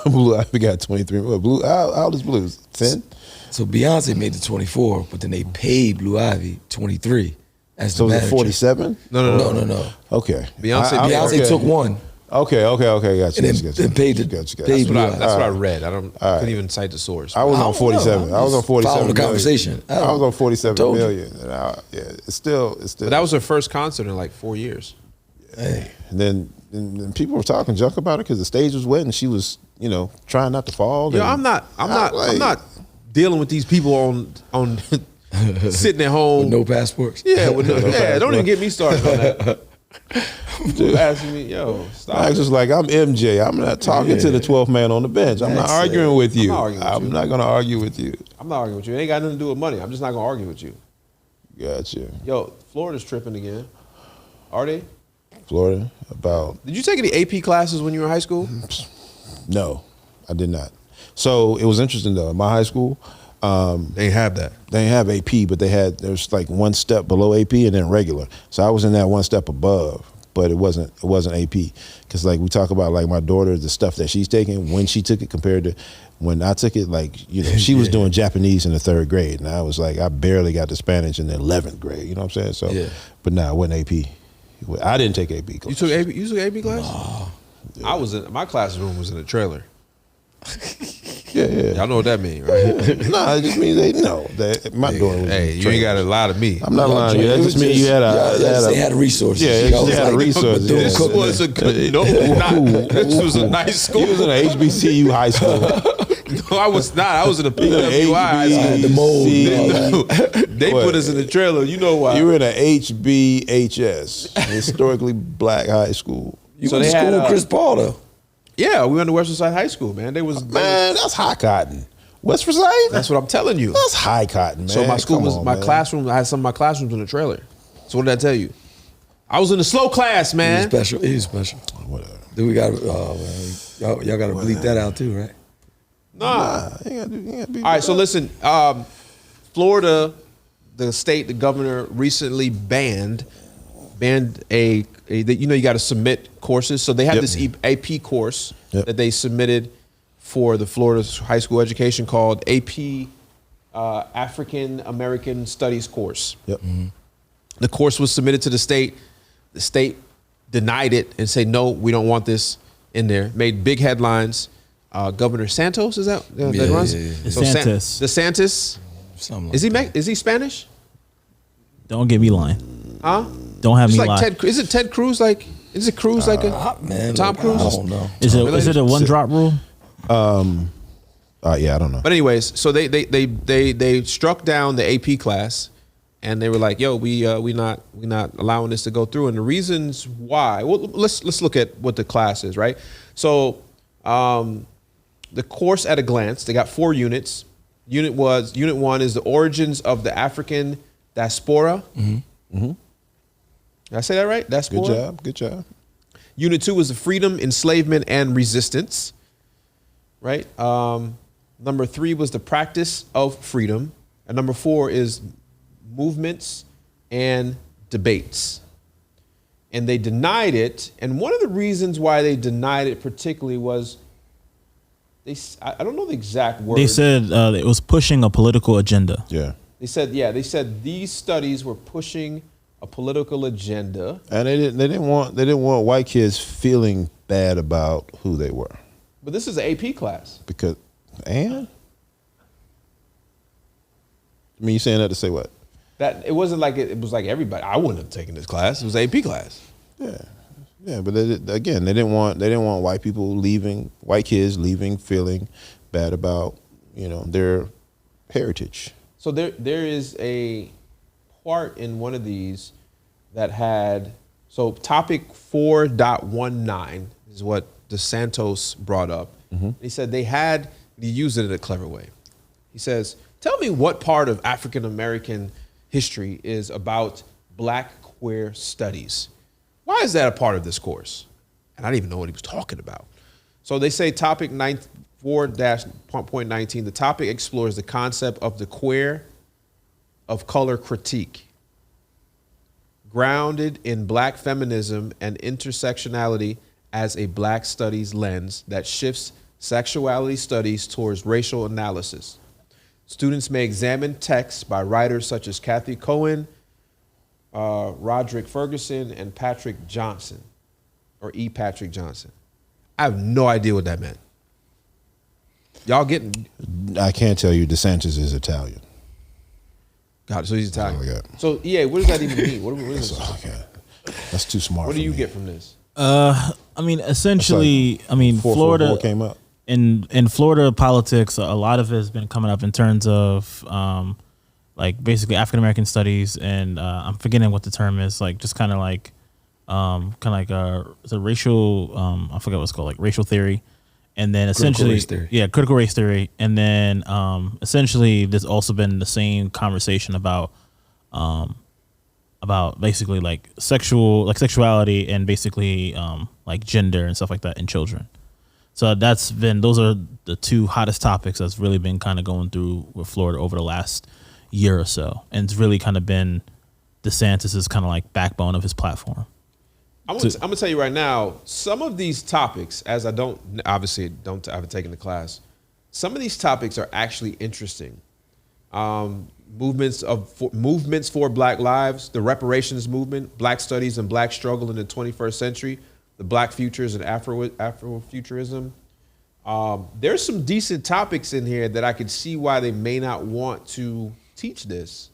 [SPEAKER 2] Blue Ivy got 23. How old is Blue? 10.
[SPEAKER 3] So Beyonce made the 24, but then they paid Blue Ivy 23 as the manager.
[SPEAKER 2] So was it 47?
[SPEAKER 3] No.
[SPEAKER 2] Okay.
[SPEAKER 3] Beyonce took one.
[SPEAKER 2] Okay, gotcha.
[SPEAKER 3] And then paid the.
[SPEAKER 1] That's what I read. Couldn't even cite the source.
[SPEAKER 2] I was on 47. I was on 47.
[SPEAKER 3] Following the conversation.
[SPEAKER 2] I was on 47 million. And it's still.
[SPEAKER 1] But that was her first concert in like 4 years.
[SPEAKER 3] Hey.
[SPEAKER 2] And then people were talking junk about her because the stage was wet and she was, trying not to fall.
[SPEAKER 1] Yeah, I'm not dealing with these people on sitting at home.
[SPEAKER 3] With no passports.
[SPEAKER 1] Yeah, don't even get me started on that. Dude asking me, yo, stop.
[SPEAKER 2] I was just like, I'm MJ. I'm not talking to the 12th man on the bench. I'm not arguing with you. I'm not going to argue with you.
[SPEAKER 1] I'm not arguing with you. It ain't got nothing to do with money. I'm just not going to argue with you.
[SPEAKER 2] Gotcha.
[SPEAKER 1] Yo, Florida's tripping again. Are they?
[SPEAKER 2] Florida, about...
[SPEAKER 1] Did you take any AP classes when you were in high school?
[SPEAKER 2] No, I did not. So it was interesting though. In my high school,
[SPEAKER 1] they have that.
[SPEAKER 2] They didn't have AP, but there's like one step below AP and then regular. So I was in that one step above, but it wasn't AP. Because like we talk about like my daughter, the stuff that she's taking when she took it compared to when I took it, like, she was doing Japanese in the 3rd grade. And I was like, I barely got to Spanish in the 11th grade. You know what I'm saying? So, but no, it wasn't AP. I didn't take AP class.
[SPEAKER 1] You took AP class? No. Yeah. My classroom was in a trailer.
[SPEAKER 2] Yeah.
[SPEAKER 1] Y'all know what that means, right?
[SPEAKER 2] Nah, it just means they know that my door was.
[SPEAKER 1] Hey, you ain't got to lie to me.
[SPEAKER 2] I'm not lying to you. That just means you had
[SPEAKER 3] they had resources.
[SPEAKER 2] Yeah, they had resources.
[SPEAKER 1] This was a good. This was a nice school.
[SPEAKER 2] You was in an HBCU high school.
[SPEAKER 1] No, I was not. I was in a PWI high school.
[SPEAKER 3] The mold.
[SPEAKER 1] They put us in the trailer. You know why?
[SPEAKER 2] You were in an HBHS, historically black high school.
[SPEAKER 3] You went to school with Chris Paul though.
[SPEAKER 1] Yeah, we went to Western Side High School, man.
[SPEAKER 2] That's high cotton. West Forsyth?
[SPEAKER 1] That's what I'm telling you.
[SPEAKER 2] That's high cotton, man.
[SPEAKER 1] So my school classroom. I had some of my classrooms in the trailer. So what did I tell you? I was in a slow class, man.
[SPEAKER 3] He's special.
[SPEAKER 2] Whatever.
[SPEAKER 3] Then we got y'all got to bleep that out too, right?
[SPEAKER 1] Nah. All right. So listen, Florida, the state, the governor recently banned you got to submit courses. So they have this AP course that they submitted for the Florida high school education called AP African American Studies course.
[SPEAKER 2] Yep. Mm-hmm.
[SPEAKER 1] The course was submitted to the state. The state denied it and said, no, we don't want this in there. Made big headlines. Governor Santos, is that runs?
[SPEAKER 4] Yeah. So DeSantis.
[SPEAKER 1] Is he Spanish?
[SPEAKER 4] Don't get me lying.
[SPEAKER 1] Huh?
[SPEAKER 4] Don't have me
[SPEAKER 1] like
[SPEAKER 4] lie.
[SPEAKER 1] Is it Ted Cruz? Is it Cruz like a
[SPEAKER 3] man,
[SPEAKER 1] Tom Cruise?
[SPEAKER 3] I don't know.
[SPEAKER 4] Is it a one drop rule?
[SPEAKER 2] Yeah, I don't know.
[SPEAKER 1] But anyways, so they struck down the AP class, and they were like, "Yo, we not allowing this to go through." And the reasons why. Well, let's look at what the class is, right? So, the course at a glance. They got 4 units. Unit 1 is the origins of the African diaspora. Mm-hmm. Mm-hmm. Did I say that right? Diaspora?
[SPEAKER 2] Good job.
[SPEAKER 1] Unit 2 is the freedom, enslavement, and resistance. Right? Number 3 was the practice of freedom. And number 4 is movements and debates. And they denied it. And one of the reasons why they denied it particularly was, I don't know the exact word.
[SPEAKER 4] They said it was pushing a political agenda.
[SPEAKER 2] Yeah.
[SPEAKER 1] They said these studies were pushing a political agenda.
[SPEAKER 2] And they didn't want white kids feeling bad about who they were.
[SPEAKER 1] But this is an AP class.
[SPEAKER 2] I mean, you saying that to say what?
[SPEAKER 1] That it wasn't like it was like everybody. I wouldn't have taken this class. It was an AP class.
[SPEAKER 2] Yeah, but they didn't want white kids leaving feeling bad about their heritage. So
[SPEAKER 1] there is a part in one of these that had topic 4.19 is what DeSantos brought up. Mm-hmm. He said he used it in a clever way. He says, "Tell me what part of African American history is about Black queer studies. Why is that a part of this course?" And I didn't even know what he was talking about. So they say topic 4.19, the topic explores the concept of the queer of color critique, grounded in Black feminism and intersectionality as a Black studies lens that shifts sexuality studies towards racial analysis. Students may examine texts by writers such as Kathy Cohen, Roderick Ferguson, and Patrick Johnson, or E. Patrick Johnson. I have no idea what that meant. Y'all getting?
[SPEAKER 2] I can't tell you. DeSantis is Italian.
[SPEAKER 1] God, so he's Italian.
[SPEAKER 2] Oh, yeah.
[SPEAKER 1] So, what does that even mean? What is it?
[SPEAKER 2] That's too smart.
[SPEAKER 1] What
[SPEAKER 2] for
[SPEAKER 1] do you
[SPEAKER 2] me.
[SPEAKER 1] get from this?
[SPEAKER 4] I mean, essentially, I mean,
[SPEAKER 2] 444
[SPEAKER 4] Florida
[SPEAKER 2] came up.
[SPEAKER 4] in Florida politics, a lot of it has been coming up in terms of like basically African American studies, and I'm forgetting what the term is, like just kind of like it's a racial I forget what it's called, like racial theory, and then essentially critical race theory, and then essentially there's also been the same conversation about basically like sexuality and basically like gender and stuff like that in children. So those are the two hottest topics that's really been kind of going through with Florida over the last year or so. And it's really kind of been DeSantis's kind of like backbone of his platform.
[SPEAKER 1] I'm gonna tell you right now, some of these topics, as I haven't taken the class, some of these topics are actually interesting. Movements for Black lives, the reparations movement, Black studies and Black struggle in the 21st century, the Black futures and Afrofuturism. There's some decent topics in here that I could see why they may not want to teach this.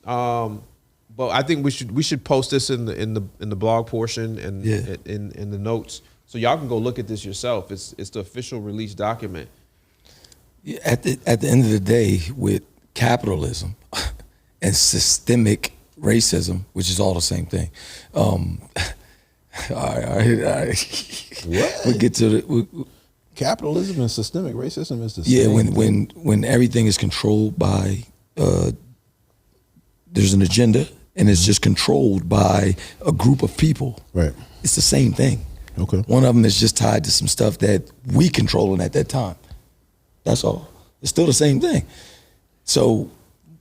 [SPEAKER 1] But I think we should post this in the blog portion and in the notes, so y'all can go look at this yourself. It's the official release document.
[SPEAKER 3] At the end of the day, with capitalism and systemic racism, which is all the same thing. All right.
[SPEAKER 2] What?
[SPEAKER 3] We get to the
[SPEAKER 2] Capitalism and systemic racism is the same.
[SPEAKER 3] when everything is controlled by there's an agenda and it's just controlled by a group of people.
[SPEAKER 2] Right.
[SPEAKER 3] It's the same thing.
[SPEAKER 2] Okay.
[SPEAKER 3] One of them is just tied to some stuff that we controlling at that time. That's all. It's still the same thing. So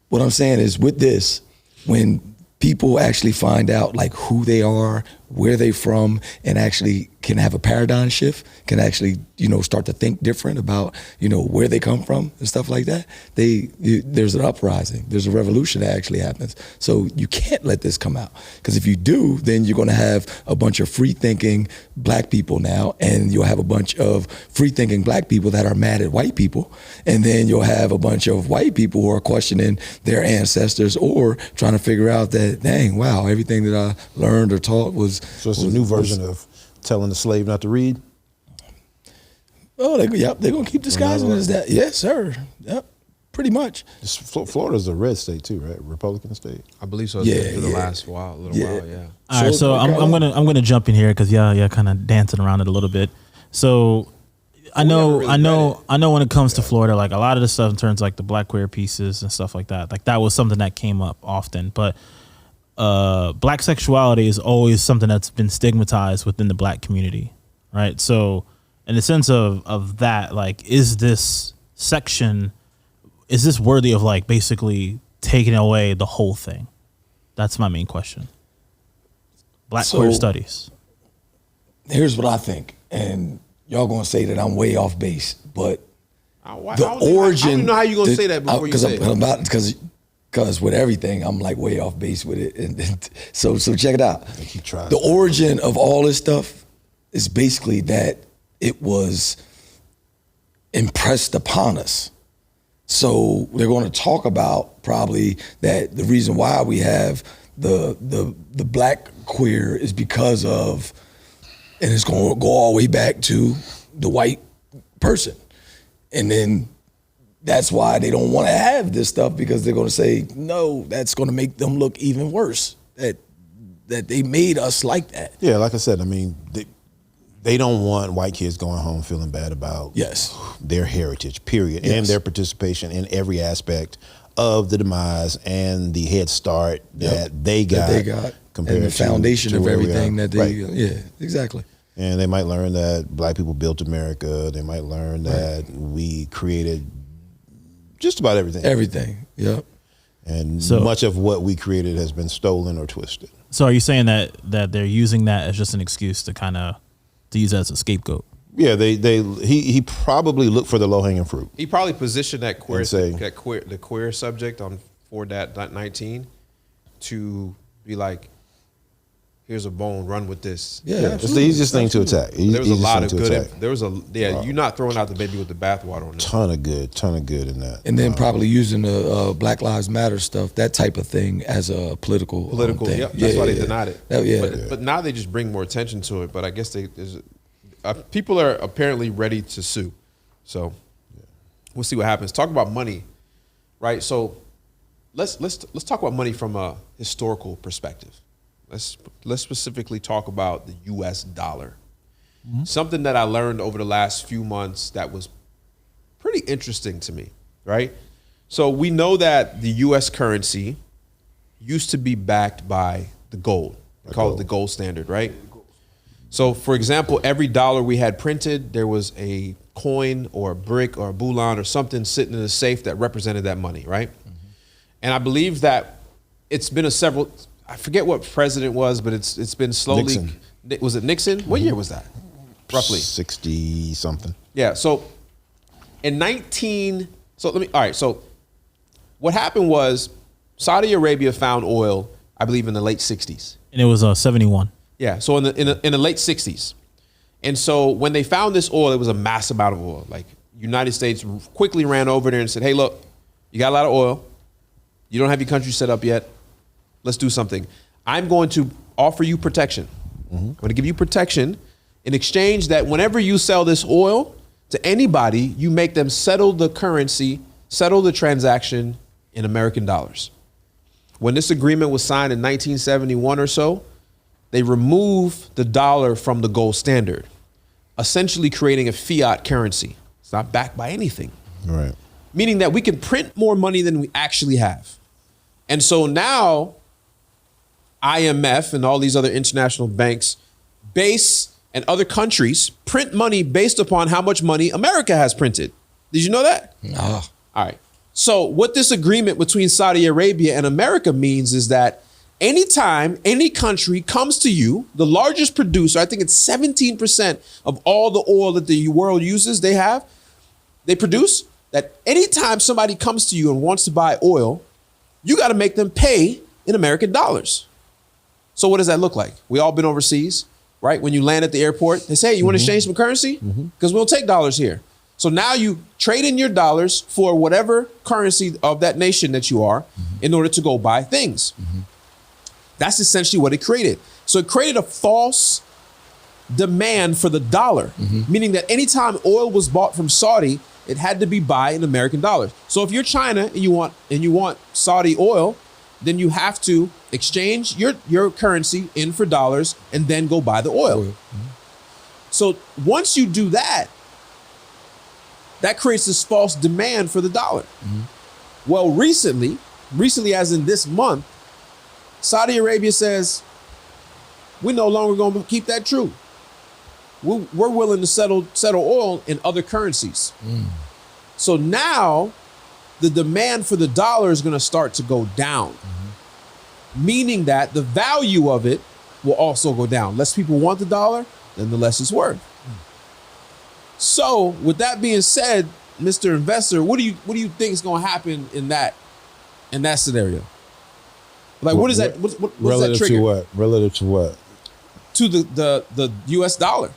[SPEAKER 3] what I'm saying is, with this, when people actually find out like who they are, where they from, and actually can have a paradigm shift, can actually, start to think different about, where they come from and stuff like that, there's an uprising, there's a revolution that actually happens. So you can't let this come out, because if you do, then you're going to have a bunch of free-thinking Black people now, and you'll have a bunch of free-thinking Black people that are mad at white people, and then you'll have a bunch of white people who are questioning their ancestors or trying to figure out that, dang, wow, everything that I learned or taught was...
[SPEAKER 2] So it's a new version of telling the slave not to read?
[SPEAKER 3] Oh, they're going to keep disguising it as that. Yes, sir. Yep, pretty much.
[SPEAKER 2] Florida's a red state too, right? Republican state.
[SPEAKER 1] I believe so.
[SPEAKER 3] Yeah,
[SPEAKER 1] for the last little while, yeah.
[SPEAKER 4] All right, so I'm gonna jump in here because y'all kind of dancing around it a little bit. So I know when it comes to Florida, like a lot of the stuff in terms of like the Black queer pieces and stuff like that was something that came up often. But Black sexuality is always something that's been stigmatized within the Black community, right? So in the sense of that, like, is this worthy of like basically taking away the whole thing? That's my main question. Black queer studies.
[SPEAKER 3] Here's what I think, and y'all gonna say that I'm way off base, but
[SPEAKER 1] I don't know how you gonna say that before you say it.
[SPEAKER 3] Because with everything, I'm like way off base with it. And so check it out.
[SPEAKER 2] Keep trying.
[SPEAKER 3] The origin of all this stuff is basically that it was impressed upon us. So they're going to talk about probably that the reason why we have the Black queer is because of, and it's going to go all the way back to the white person. And then that's why they don't want to have this stuff, because they're going to say, no, that's going to make them look even worse, that they made us like that.
[SPEAKER 2] Yeah, like I said, I mean, they don't want white kids going home feeling bad about their heritage, period, and their participation in every aspect of the demise and the head start that they got compared
[SPEAKER 3] and the foundation
[SPEAKER 2] to
[SPEAKER 3] of
[SPEAKER 2] where we
[SPEAKER 3] everything
[SPEAKER 2] are.
[SPEAKER 3] that they, exactly.
[SPEAKER 2] And they might learn that Black people built America. They might learn that we created just about everything.
[SPEAKER 3] Everything, yep.
[SPEAKER 2] And much of what we created has been stolen or twisted.
[SPEAKER 4] So are you saying that they're using that as just an excuse to kind of to use as a scapegoat?
[SPEAKER 2] Yeah, he probably looked for the low hanging fruit.
[SPEAKER 1] He probably positioned the queer subject on 4.19 to be like, here's a bone, run with this.
[SPEAKER 3] Yeah,
[SPEAKER 2] It's the easiest thing to attack.
[SPEAKER 1] There was a lot of good.
[SPEAKER 2] Attack.
[SPEAKER 1] There was you're not throwing out the baby with the bathwater on this.
[SPEAKER 2] Ton of good in that.
[SPEAKER 3] And then probably using the Black Lives Matter stuff, that type of thing, as a political thing.
[SPEAKER 1] Yep, that's why they denied it.
[SPEAKER 3] Oh,
[SPEAKER 1] But now they just bring more attention to it. But I guess people are apparently ready to sue. So we'll see what happens. Talk about money, right? So let's talk about money from a historical perspective. Let's specifically talk about the U.S. dollar. Mm-hmm. Something that I learned over the last few months that was pretty interesting to me, right? So we know that the U.S. currency used to be backed by the gold. They call it the gold standard, right? So, for example, every dollar we had printed, there was a coin or a brick or a bullion or something sitting in a safe that represented that money, right? Mm-hmm. And I believe that it's been I forget what president was, but it's been slowly.
[SPEAKER 2] Nixon.
[SPEAKER 1] Was it Nixon? What year was that? Roughly
[SPEAKER 2] 60 something.
[SPEAKER 1] Yeah. So So what happened was Saudi Arabia found oil, I believe, in the late 60s.
[SPEAKER 4] And it was 71.
[SPEAKER 1] Yeah. So in the late 60s. And so when they found this oil, it was a massive amount of oil. Like, United States quickly ran over there and said, hey, look, you got a lot of oil. You don't have your country set up yet. Let's do something. I'm going to offer you protection. Mm-hmm. I'm going to give you protection in exchange that whenever you sell this oil to anybody, you make them settle the currency, settle the transaction in American dollars. When this agreement was signed in 1971 or so, they removed the dollar from the gold standard, essentially creating a fiat currency. It's not backed by anything.
[SPEAKER 2] Right.
[SPEAKER 1] Meaning that we can print more money than we actually have. And so now IMF and all these other international banks and other countries print money based upon how much money America has printed. Did you know that?
[SPEAKER 3] No.
[SPEAKER 1] All right. So what this agreement between Saudi Arabia and America means is that anytime any country comes to you, the largest producer, I think it's 17% of all the oil that the world uses, they produce, that anytime somebody comes to you and wants to buy oil, you got to make them pay in American dollars. So what does that look like? We all been overseas, right? When you land at the airport, they say, hey, you want to exchange some currency? Because we'll take dollars here. So now you trade in your dollars for whatever currency of that nation that you are in order to go buy things. That's essentially what it created. So it created a false demand for the dollar, meaning that anytime oil was bought from Saudi, it had to be buy in American dollars. So if you're China and you want Saudi oil, then you have to exchange your currency in for dollars and then go buy the oil. So once you do that, that creates this false demand for the dollar. Well, recently as in this month, Saudi Arabia says, we're no longer going to keep that true. We're willing to settle oil in other currencies. So now the demand for the dollar is going to start to go down, meaning that the value of it will also go down. Less people want the dollar, then the less it's worth. So with that being said, Mr. Investor, what do you think is going to happen in that scenario? Like, what is that? What does that trigger?
[SPEAKER 2] To what? Relative to what?
[SPEAKER 1] To the U.S. dollar.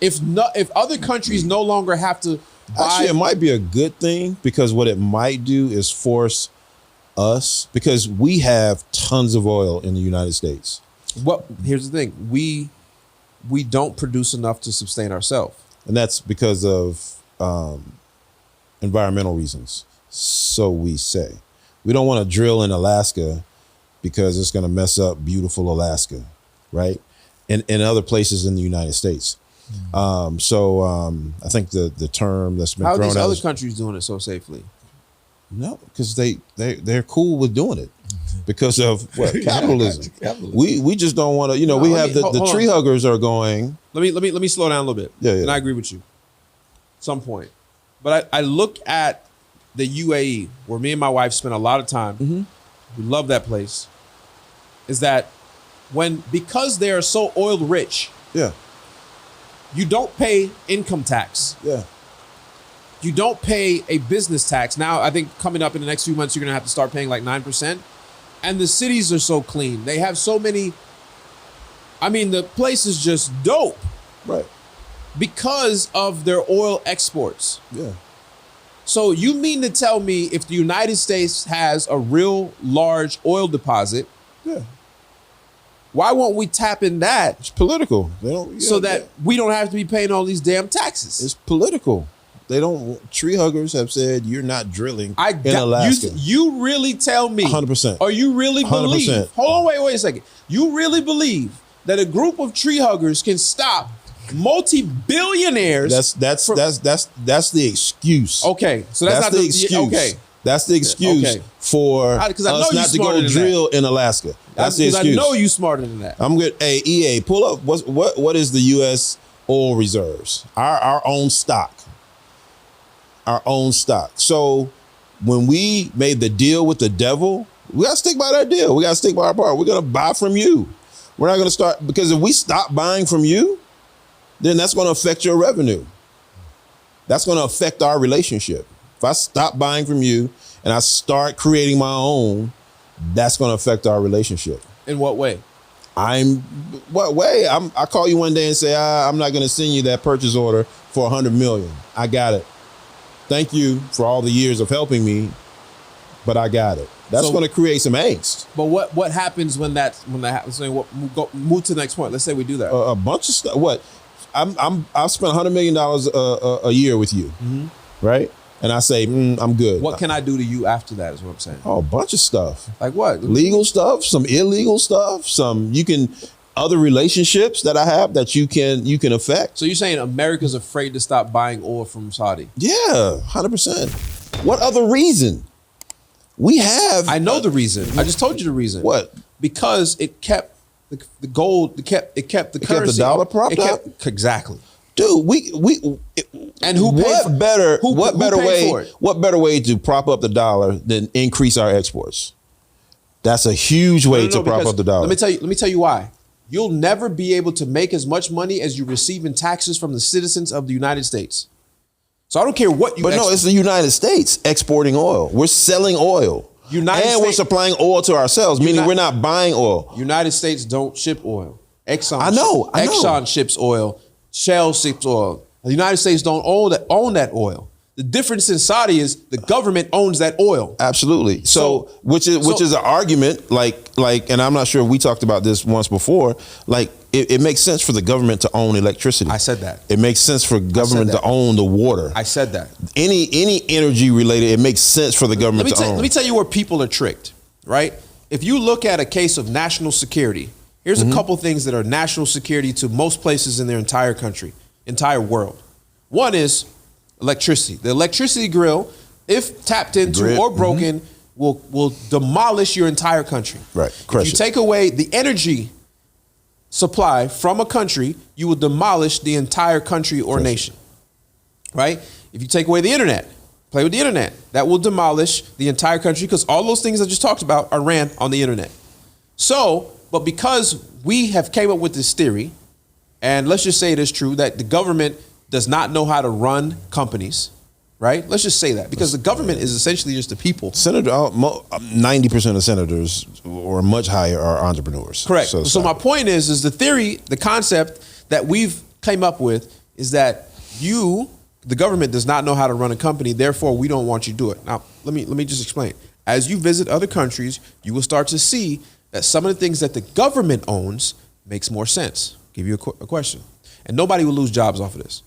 [SPEAKER 1] If other countries no longer have to buy,
[SPEAKER 2] actually, it might be a good thing, because what it might do is force us, because we have tons of oil in the United States.
[SPEAKER 1] Well, here's the thing: we don't produce enough to sustain ourselves,
[SPEAKER 2] and that's because of environmental reasons. So we say. We don't want to drill in Alaska because it's going to mess up beautiful Alaska, right? And other places in the United States. I think the term that's been
[SPEAKER 1] thrown out. How are these other
[SPEAKER 2] is,
[SPEAKER 1] countries doing it so safely?
[SPEAKER 2] No, because they're cool with doing it because of what? Capitalism. We just don't want to. We have the tree huggers are going.
[SPEAKER 1] Let me slow down a little bit.
[SPEAKER 2] Yeah.
[SPEAKER 1] And I agree with you. At some point, but I look at the UAE, where me and my wife spent a lot of time. We love that place. Is that because they are so oil rich, you don't pay income tax. You don't pay a business tax. Now, I think coming up in the next few months, you're going to have to start paying like 9%. And the cities are so clean. They have so many. I mean, the place is just dope.
[SPEAKER 2] Right.
[SPEAKER 1] Because of their oil exports.
[SPEAKER 2] Yeah.
[SPEAKER 1] So you mean to tell me if the United States has a real large oil deposit,
[SPEAKER 2] Yeah.
[SPEAKER 1] why won't we tap in that
[SPEAKER 2] It's political. They don't.
[SPEAKER 1] so that we don't have to be paying all these damn taxes?
[SPEAKER 2] It's political. They don't. Tree huggers have said you're not drilling
[SPEAKER 1] I
[SPEAKER 2] in
[SPEAKER 1] got
[SPEAKER 2] Alaska.
[SPEAKER 1] you really tell me
[SPEAKER 2] 100%.
[SPEAKER 1] or you really believe
[SPEAKER 2] 100%.
[SPEAKER 1] hold on, wait a second. You really believe that a group of tree huggers can stop multi-billionaires?
[SPEAKER 2] That's the excuse.
[SPEAKER 1] Okay, so that's not
[SPEAKER 2] the excuse.
[SPEAKER 1] Okay,
[SPEAKER 2] That's the excuse
[SPEAKER 1] Okay.
[SPEAKER 2] for
[SPEAKER 1] I know
[SPEAKER 2] us
[SPEAKER 1] you
[SPEAKER 2] not to
[SPEAKER 1] smarter
[SPEAKER 2] go
[SPEAKER 1] than
[SPEAKER 2] drill in Alaska. That's the
[SPEAKER 1] because I
[SPEAKER 2] excuse.
[SPEAKER 1] know you smarter than that.
[SPEAKER 2] I'm good. Hey, EA, pull up. What is the U.S. oil reserves? Our own stock. Our own stock. So when we made the deal with the devil, we got to stick by that deal. We got to stick by our part. We're going to buy from you. We're not going to start, because if we stop buying from you, then that's going to affect your revenue. That's going to affect our relationship. If I stop buying from you and I start creating my own, that's going to affect our relationship.
[SPEAKER 1] In what way?
[SPEAKER 2] What way? I call you one day and say, I'm not going to send you that purchase order for $100 million. I got it. Thank you for all the years of helping me, but I got it. That's going to create some angst.
[SPEAKER 1] But what happens when that happens? So move to the next point. Let's say we do that.
[SPEAKER 2] A bunch of stuff. What? I've spent $100 million a year with you, right? And I say, I'm good.
[SPEAKER 1] What can I do to you after that? Is what I'm saying.
[SPEAKER 2] Oh, a bunch of stuff.
[SPEAKER 1] Like what?
[SPEAKER 2] Legal stuff, some illegal stuff, other relationships that I have that you can affect.
[SPEAKER 1] So you're saying America's afraid to stop buying oil from Saudi?
[SPEAKER 2] Yeah, 100%. What other reason? We have.
[SPEAKER 1] I know the reason. I just told you the reason.
[SPEAKER 2] What?
[SPEAKER 1] Because it kept the gold. It kept the currency.
[SPEAKER 2] Kept the dollar propped up.
[SPEAKER 1] Exactly.
[SPEAKER 2] Dude,
[SPEAKER 1] and who paid for it?
[SPEAKER 2] What better way to prop up the dollar than increase our exports? That's a huge way to prop up the dollar.
[SPEAKER 1] Let me tell you why. You'll never be able to make as much money as you receive in taxes from the citizens of the United States. So I don't care what you.
[SPEAKER 2] But no, it's the United States exporting oil. We're selling oil. We're supplying oil to ourselves, meaning we're not buying oil.
[SPEAKER 1] United States don't ship oil.
[SPEAKER 2] I know.
[SPEAKER 1] Exxon ships oil. Shell ships oil. The United States don't own that oil. The difference in Saudi is the government owns that oil.
[SPEAKER 2] Absolutely. So which is an argument, like, and I'm not sure if we talked about this once before. Like, it makes sense for the government to own electricity.
[SPEAKER 1] I said that.
[SPEAKER 2] It makes sense for government to own the water.
[SPEAKER 1] I said that.
[SPEAKER 2] Any energy related, it makes sense for the government to own.
[SPEAKER 1] Let me tell you where people are tricked, right? If you look at a case of national security, here's a couple things that are national security to most places in their entire country, entire world. One is electricity. The electricity grill, if tapped into or broken, will demolish your entire country.
[SPEAKER 2] Right.
[SPEAKER 1] If you take away the energy supply from a country, you will demolish the entire country or nation. Right? If you take away the internet, play with the internet, that will demolish the entire country because all those things I just talked about are ran on the internet. So, but because we have came up with this theory, and let's just say it is true that the government does not know how to run companies, right? Let's just say that because the government is essentially just the people.
[SPEAKER 2] 90% of senators or much higher are entrepreneurs.
[SPEAKER 1] Correct. So my point is the theory, the concept that we've came up with is that the government does not know how to run a company. Therefore, we don't want you to do it. Now, let me just explain. As you visit other countries, you will start to see that some of the things that the government owns makes more sense. I'll give you a question. And nobody will lose jobs off of this.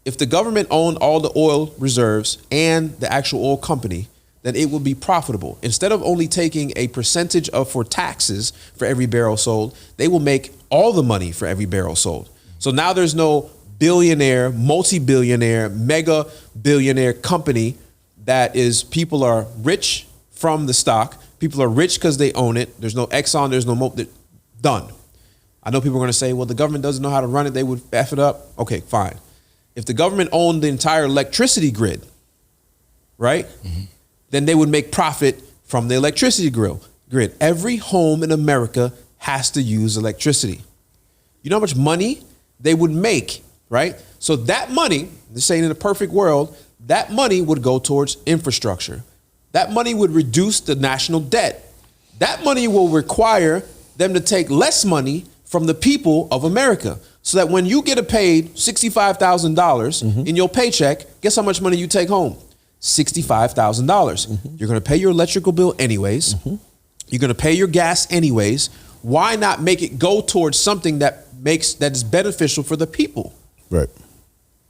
[SPEAKER 1] If the government owned all the oil reserves and the actual oil company, then it would be profitable. Instead of only taking a percentage for taxes for every barrel sold, they will make all the money for every barrel sold. So now there's no billionaire, multi-billionaire, mega billionaire company that is people are rich from the stock. People are rich because they own it. There's no Exxon, there's no done. I know people are going to say, well, the government doesn't know how to run it. They would F it up. Okay, fine. If the government owned the entire electricity grid, right, then they would make profit from the electricity grid. Every home in America has to use electricity. You know how much money they would make, right? So that money, this ain't in a perfect world, that money would go towards infrastructure. That money would reduce the national debt. that money will require them to take less money from the people of America. So that when you get paid $65,000 in your paycheck, guess how much money you take home? $65,000. You're going to pay your electrical bill anyways. You're going to pay your gas anyways. Why not make it go towards something that is beneficial for the people?
[SPEAKER 2] Right.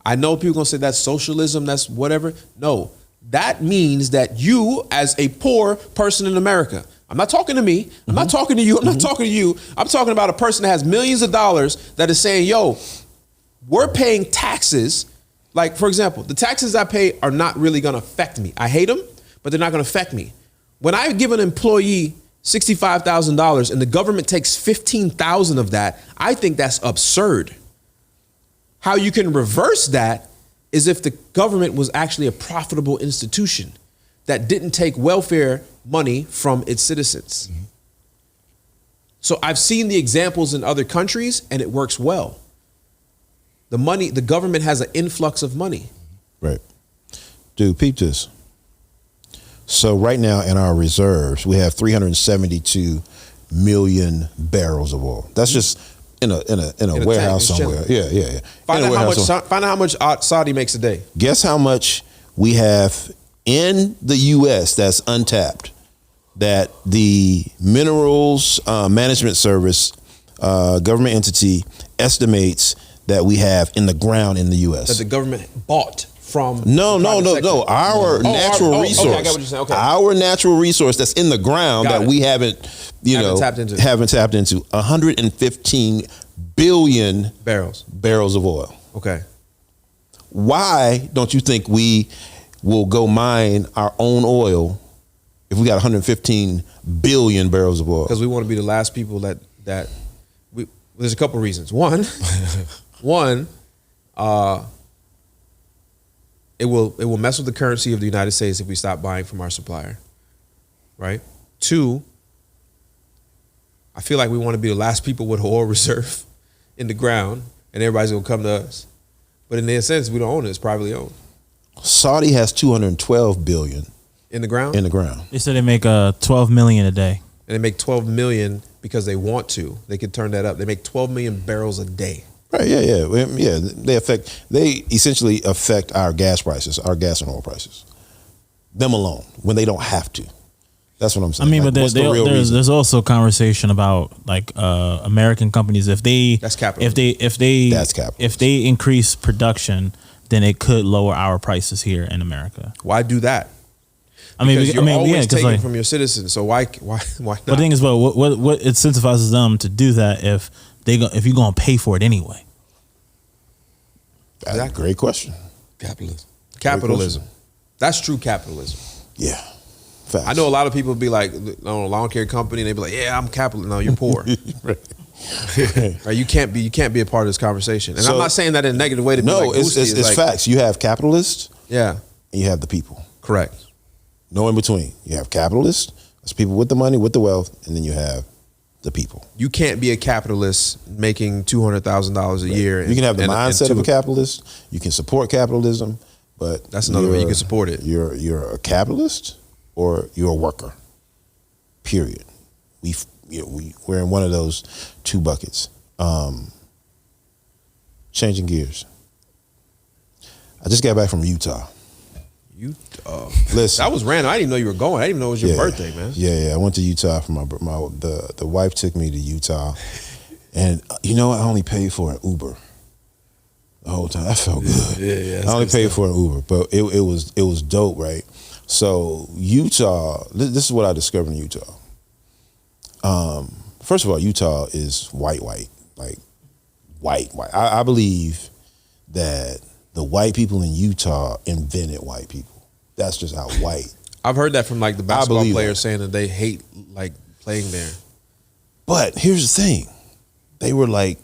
[SPEAKER 1] I know people going to say that's socialism, that's whatever. No, that means that you as a poor person in America, I'm not talking to me. I'm not talking to you. I'm not talking to you. I'm talking about a person that has millions of dollars that is saying, yo, we're paying taxes. Like, for example, the taxes I pay are not really going to affect me. I hate them, but they're not going to affect me. When I give an employee $65,000 and the government takes $15,000 of that, I think that's absurd. How you can reverse that is if the government was actually a profitable institution that didn't take welfare money from its citizens. So I've seen the examples in other countries and it works well. The government has an influx of money.
[SPEAKER 2] Right. Dude, peep this. So right now in our reserves, we have 372 million barrels of oil. That's just in a warehouse somewhere. Yeah.
[SPEAKER 1] Find out how much Saudi makes a day.
[SPEAKER 2] Guess how much we have in the U.S. that's untapped, that the Minerals Management Service government entity estimates that we have in the ground in the U.S.
[SPEAKER 1] That the government bought from
[SPEAKER 2] No. Our natural resource.
[SPEAKER 1] Okay, I got what you're saying. Okay.
[SPEAKER 2] Our natural resource that's in the ground that we haven't tapped into. 115 billion barrels of oil.
[SPEAKER 1] Okay.
[SPEAKER 2] Why don't you think we will go mine our own oil if we got 115 billion barrels of oil?
[SPEAKER 1] Because we want to be the last people that there's a couple reasons. One, it will mess with the currency of the United States if we stop buying from our supplier, right? Two, I feel like we want to be the last people with oil reserve in the ground, and everybody's gonna come to us. But in their sense, we don't own it; it's privately owned.
[SPEAKER 2] Saudi has 212 billion
[SPEAKER 1] in the ground.
[SPEAKER 4] They said they make 12 million a day,
[SPEAKER 1] and they make 12 million because they want to. They could turn that up. They make 12 million barrels a day.
[SPEAKER 2] Right, yeah. They essentially affect our gas prices, our gas and oil prices. Them alone, when they don't have to. That's what I'm saying.
[SPEAKER 4] I mean,
[SPEAKER 2] like,
[SPEAKER 4] but there's also conversation about like American companies. That's capitalism. If they increase production, then it could lower our prices here in America.
[SPEAKER 1] Why do that? Because you're always taking from your citizens. So why not?
[SPEAKER 4] But the thing is, what incentivizes them to do that if you're gonna pay for it anyway?
[SPEAKER 2] That's a great question.
[SPEAKER 1] Capitalism. That's true capitalism.
[SPEAKER 2] Yeah. Facts.
[SPEAKER 1] I know a lot of people be like, on a lawn care company, and they be like, "Yeah, I'm capitalist." No, you're poor. Right? You can't be a part of this conversation. And I'm not saying that in a negative way.
[SPEAKER 2] It's facts. You have capitalists.
[SPEAKER 1] Yeah.
[SPEAKER 2] And you have the people.
[SPEAKER 1] Correct.
[SPEAKER 2] No in between. You have capitalists. That's people with the money, with the wealth, and then you have the people.
[SPEAKER 1] You can't be a capitalist making $200,000 a year.
[SPEAKER 2] You can have the mindset of a capitalist. You can support capitalism, but
[SPEAKER 1] that's another way you can support it.
[SPEAKER 2] You're a capitalist or you're a worker. Period. We're in one of those two buckets. Changing gears. I just got back from Utah. Listen,
[SPEAKER 1] that was random. I didn't even know you were going. I didn't even know it was your birthday, man.
[SPEAKER 2] Yeah. I went to Utah for the wife took me to Utah, and I only paid for an Uber the whole time. That felt good. Yeah. I only paid for an Uber, but it was dope, right? So Utah, this is what I discovered in Utah. First of all, Utah is white, like white. I believe that the white people in Utah invented white people. That's just how white.
[SPEAKER 1] I've heard that from like the basketball players saying that they hate like playing there.
[SPEAKER 2] But here's the thing. They were like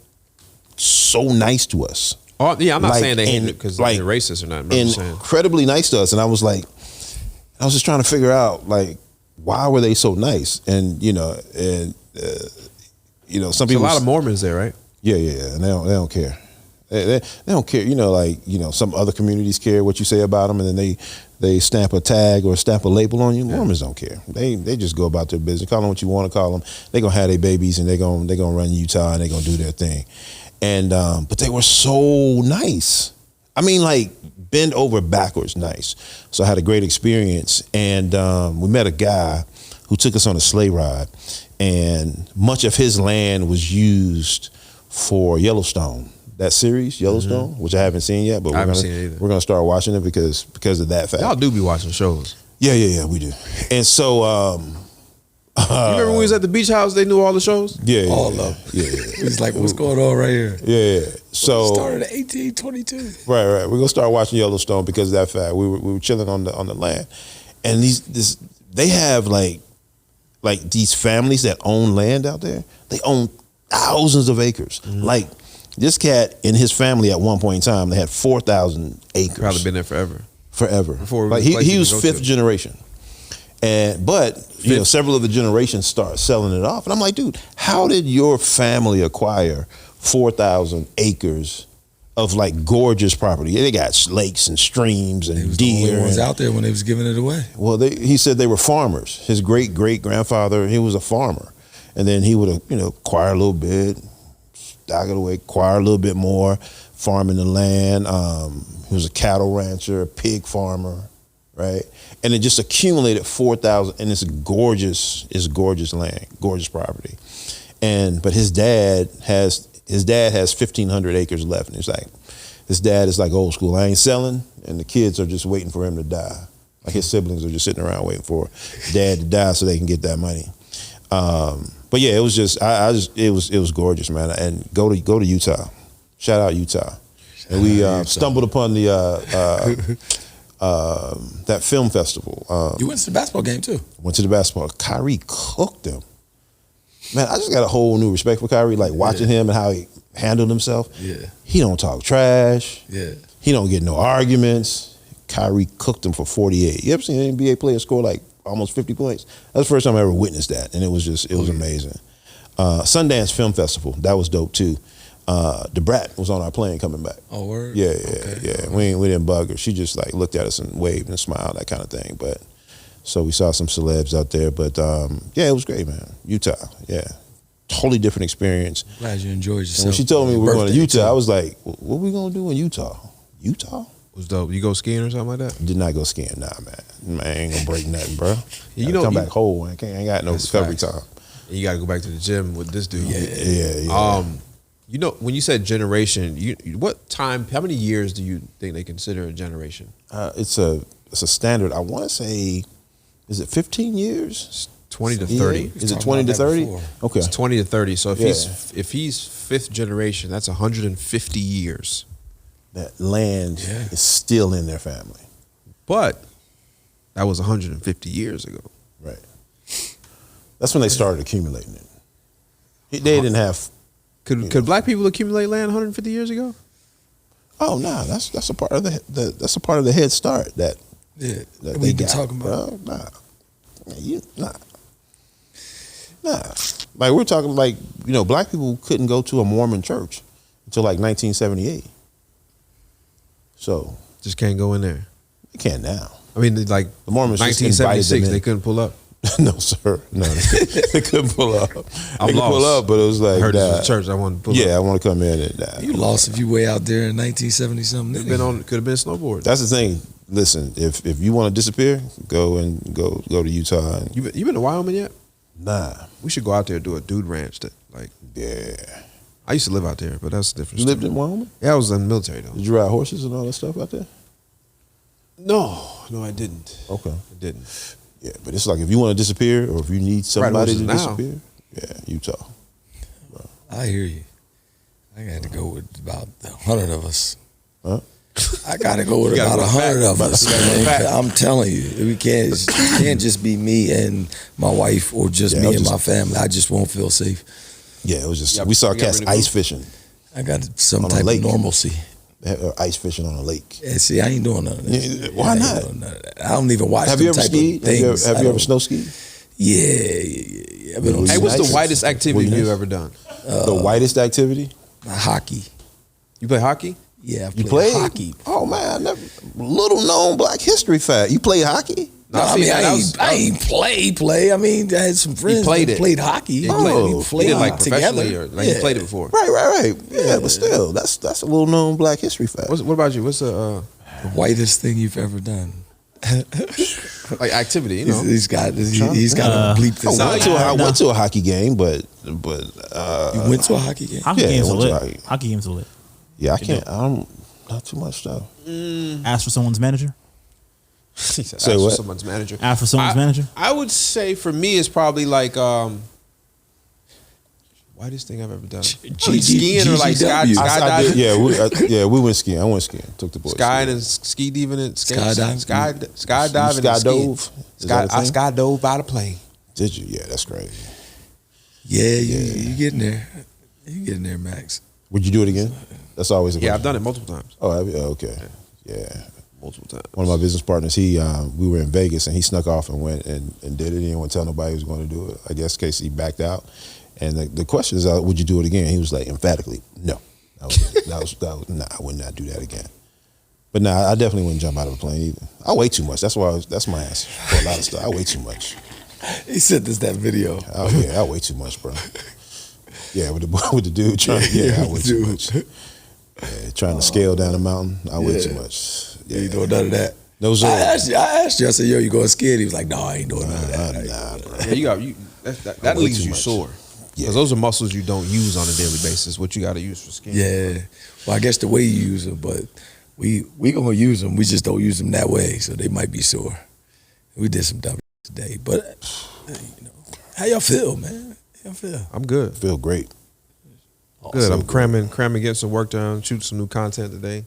[SPEAKER 2] so nice to us.
[SPEAKER 1] Oh yeah, I'm not saying they hate it because they're racist or not.
[SPEAKER 2] Incredibly nice to us. And I was just trying to figure out like, why were they so nice? And some people.
[SPEAKER 1] There's a lot of Mormons there, right?
[SPEAKER 2] Yeah, and they don't care. They don't care, some other communities care what you say about them, and then they stamp a tag or stamp a label on you. Mormons don't care. They just go about their business. Call them what you want to call them. They're gonna have their babies and they're gonna run Utah and they're gonna do their thing. And but they were so nice. I mean, like bend over backwards nice. So I had a great experience, and we met a guy who took us on a sleigh ride, and much of his land was used for Yellowstone. That series, Yellowstone, which I haven't seen yet, but we're gonna start watching it because of that fact.
[SPEAKER 1] Y'all do be watching shows.
[SPEAKER 2] Yeah, we do. And so
[SPEAKER 1] you remember when we was at the beach house, they knew all the shows?
[SPEAKER 2] Yeah.
[SPEAKER 3] All of them.
[SPEAKER 2] Yeah.
[SPEAKER 3] He's like, what's going on right here?
[SPEAKER 2] Yeah. So
[SPEAKER 3] It started in 1822.
[SPEAKER 2] Right. We're gonna start watching Yellowstone because of that fact. We were chilling on the land. And they have like these families that own land out there. They own thousands of acres.
[SPEAKER 1] Mm-hmm.
[SPEAKER 2] Like this cat and his family at one point in time, they had 4,000 acres.
[SPEAKER 1] Probably been there forever.
[SPEAKER 2] Before like he was fifth generation. But several of the generations start selling it off. And I'm like, dude, how did your family acquire 4,000 acres of like gorgeous property? They got lakes and streams and deer.
[SPEAKER 3] The only ones out there when they was giving it away.
[SPEAKER 2] Well, he said they were farmers. His great-great-grandfather, he was a farmer. And then he would acquire a little bit, stock it away, acquire a little bit more, farming the land. He was a cattle rancher, a pig farmer, right? And it just accumulated 4,000, and it's gorgeous land, gorgeous property. But his dad has 1,500 acres left, and it's like, his dad is like old school. I ain't selling, and the kids are just waiting for him to die. Like his siblings are just sitting around waiting for dad to die so they can get that money. But yeah, it was just, it was gorgeous, man. And go to Utah. Shout out Utah. And we stumbled upon the that film festival.
[SPEAKER 3] You went to the basketball game too.
[SPEAKER 2] Went to the basketball. Kyrie cooked them. Man, I just got a whole new respect for Kyrie. Like watching him and how he handled himself.
[SPEAKER 3] Yeah.
[SPEAKER 2] He don't talk trash.
[SPEAKER 3] Yeah.
[SPEAKER 2] He don't get no arguments. Kyrie cooked him for 48. You ever seen an NBA player score like almost 50 points? That's the first time I ever witnessed that, and it was amazing. Sundance Film Festival, that was dope too. The Brat was on our plane coming back.
[SPEAKER 3] Oh, word?
[SPEAKER 2] Yeah.
[SPEAKER 3] Okay.
[SPEAKER 2] We didn't bug her. She just like looked at us and waved and smiled, that kind of thing. But so we saw some celebs out there. But yeah, it was great, man. Utah, yeah. Totally different experience.
[SPEAKER 3] Glad you enjoyed yourself.
[SPEAKER 2] And when she told me we were going to Utah,
[SPEAKER 3] too.
[SPEAKER 2] I was like, what are we going to do in Utah? Utah?
[SPEAKER 1] Was dope. You go skiing or something like that?
[SPEAKER 2] Did not go skiing, nah, man. I ain't gonna break nothing, bro.
[SPEAKER 1] You know,
[SPEAKER 2] come back whole. I ain't got no recovery time.
[SPEAKER 1] And you got to go back to the gym with this dude.
[SPEAKER 2] Yeah.
[SPEAKER 1] You know, when you said generation, what time? How many years do you think they consider a generation?
[SPEAKER 2] It's a standard. I want to say, is it 15 years?
[SPEAKER 1] It's 20 to 30.
[SPEAKER 2] Yeah. Is it 20 to 30? Okay.
[SPEAKER 1] It's 20 to 30. So if he's fifth generation, that's 150 years.
[SPEAKER 2] That land is still in their family.
[SPEAKER 1] But that was 150 years ago.
[SPEAKER 2] Right. That's when they started accumulating it. They didn't have.
[SPEAKER 1] Could black people accumulate land 150 years ago?
[SPEAKER 2] Oh no, that's a part of that's a part of the head start that
[SPEAKER 3] that we've been talking about.
[SPEAKER 2] Nah. Like we're talking like black people couldn't go to a Mormon church until like 1978. So
[SPEAKER 1] just can't go in there.
[SPEAKER 2] You can now.
[SPEAKER 1] I mean, like
[SPEAKER 2] the Mormons
[SPEAKER 1] 1976, they couldn't pull up.
[SPEAKER 2] No, sir. No, they couldn't pull up. They could pull up, but it was like,
[SPEAKER 1] I heard this was church. I want to pull up.
[SPEAKER 2] Yeah, I want to come in and
[SPEAKER 3] you lost if you way out there in 1970 something.
[SPEAKER 1] Could have been snowboard.
[SPEAKER 2] That's the thing. Listen, if you want to disappear, go to Utah.
[SPEAKER 1] You been to Wyoming yet?
[SPEAKER 2] Nah.
[SPEAKER 1] We should go out there and do a dude ranch.
[SPEAKER 2] Yeah.
[SPEAKER 1] I used to live out there, but that's a different
[SPEAKER 2] You
[SPEAKER 1] story.
[SPEAKER 2] lived in Wyoming?
[SPEAKER 1] Yeah, I was in the military though.
[SPEAKER 2] Did you ride horses and all that stuff out there?
[SPEAKER 1] No, I didn't.
[SPEAKER 2] Okay.
[SPEAKER 1] I didn't.
[SPEAKER 2] Yeah, but it's like if you want to disappear or if you need somebody to
[SPEAKER 1] now.
[SPEAKER 2] disappear, Utah.
[SPEAKER 3] I hear you. I got to go with about 100 of us.
[SPEAKER 2] Huh?
[SPEAKER 3] I got to go with about 100 of us. I'm telling you, it can't just be me and my wife or just me and my family. I just won't feel safe.
[SPEAKER 2] Yeah, it was just we saw cats ice fishing.
[SPEAKER 3] I got some type of normalcy.
[SPEAKER 2] Ice fishing on a lake.
[SPEAKER 3] Yeah, see, I ain't doing none of that.
[SPEAKER 2] Why not?
[SPEAKER 3] I don't even watch.
[SPEAKER 2] Have you ever skied? Have you ever snow skied?
[SPEAKER 3] Yeah. I've been on
[SPEAKER 1] hey, what's the whitest activity you've ever done?
[SPEAKER 2] The whitest activity?
[SPEAKER 3] Hockey.
[SPEAKER 1] You play hockey?
[SPEAKER 3] Yeah,
[SPEAKER 2] you played
[SPEAKER 3] hockey.
[SPEAKER 2] Oh man, little known Black history fact. You play hockey?
[SPEAKER 3] No, I mean, I ain't play. I mean, I had some friends that played hockey.
[SPEAKER 1] He
[SPEAKER 3] played
[SPEAKER 1] did like
[SPEAKER 3] together.
[SPEAKER 1] professionally, or like he played it before.
[SPEAKER 2] Right. Yeah, but still, that's a little known Black history fact.
[SPEAKER 1] What about you? What's the
[SPEAKER 3] whitest thing you've ever done?
[SPEAKER 1] like activity? You know,
[SPEAKER 3] he's got to bleep this out.
[SPEAKER 2] I went to a hockey game, but
[SPEAKER 3] you went to a hockey game.
[SPEAKER 4] Hockey games are lit. Hockey games are lit.
[SPEAKER 2] Yeah, I can't. I'm not too much though.
[SPEAKER 4] Ask for someone's manager.
[SPEAKER 2] Say what?
[SPEAKER 1] Someone's manager.
[SPEAKER 4] Ask for someone's manager.
[SPEAKER 1] I would say for me, it's probably like whitest thing I've ever done. Skiing or like skydiving.
[SPEAKER 2] Yeah, we went skiing. I went skiing. Took the boys.
[SPEAKER 1] Skydiving and ski diving and skydiving and
[SPEAKER 2] skydove.
[SPEAKER 1] I skydove out of plane.
[SPEAKER 2] Did you? Yeah, that's great.
[SPEAKER 3] Yeah, you getting there. You getting there, Max.
[SPEAKER 2] Would you do it again? That's always a question.
[SPEAKER 1] Yeah, I've done it multiple times.
[SPEAKER 2] Oh, have you? Okay. Yeah.
[SPEAKER 1] Multiple times.
[SPEAKER 2] One of my business partners, we were in Vegas and he snuck off and went and did it. He didn't want to tell nobody he was going to do it. I guess in case he backed out. And the question is, would you do it again? He was like, emphatically, no. I would not do that again. But I definitely wouldn't jump out of a plane either. I weigh too much. That's my answer for a lot of stuff. I weigh too much.
[SPEAKER 3] He sent us that video.
[SPEAKER 2] Oh yeah, I weigh too much, bro. Yeah, with the dude trying to, I weigh too much. Yeah, trying to scale down a mountain, I weigh too much.
[SPEAKER 3] Yeah, you doing none of that.
[SPEAKER 2] No, sir.
[SPEAKER 3] I asked you, I said, yo, you going skiing? He was like, no, I ain't doing none of that.
[SPEAKER 2] Nah, bro.
[SPEAKER 1] Yeah, that leaves you sore. Because those are muscles you don't use on a daily basis. What you got to use for skiing.
[SPEAKER 3] Yeah. Well, I guess the way you use them, but we gonna use them. We just don't use them that way, so they might be sore. We did some dumb today, but how y'all feel, man? How y'all feel?
[SPEAKER 1] I'm good.
[SPEAKER 2] Feel great.
[SPEAKER 1] Good. Also, I'm cramming, getting some work done, shooting some new content today.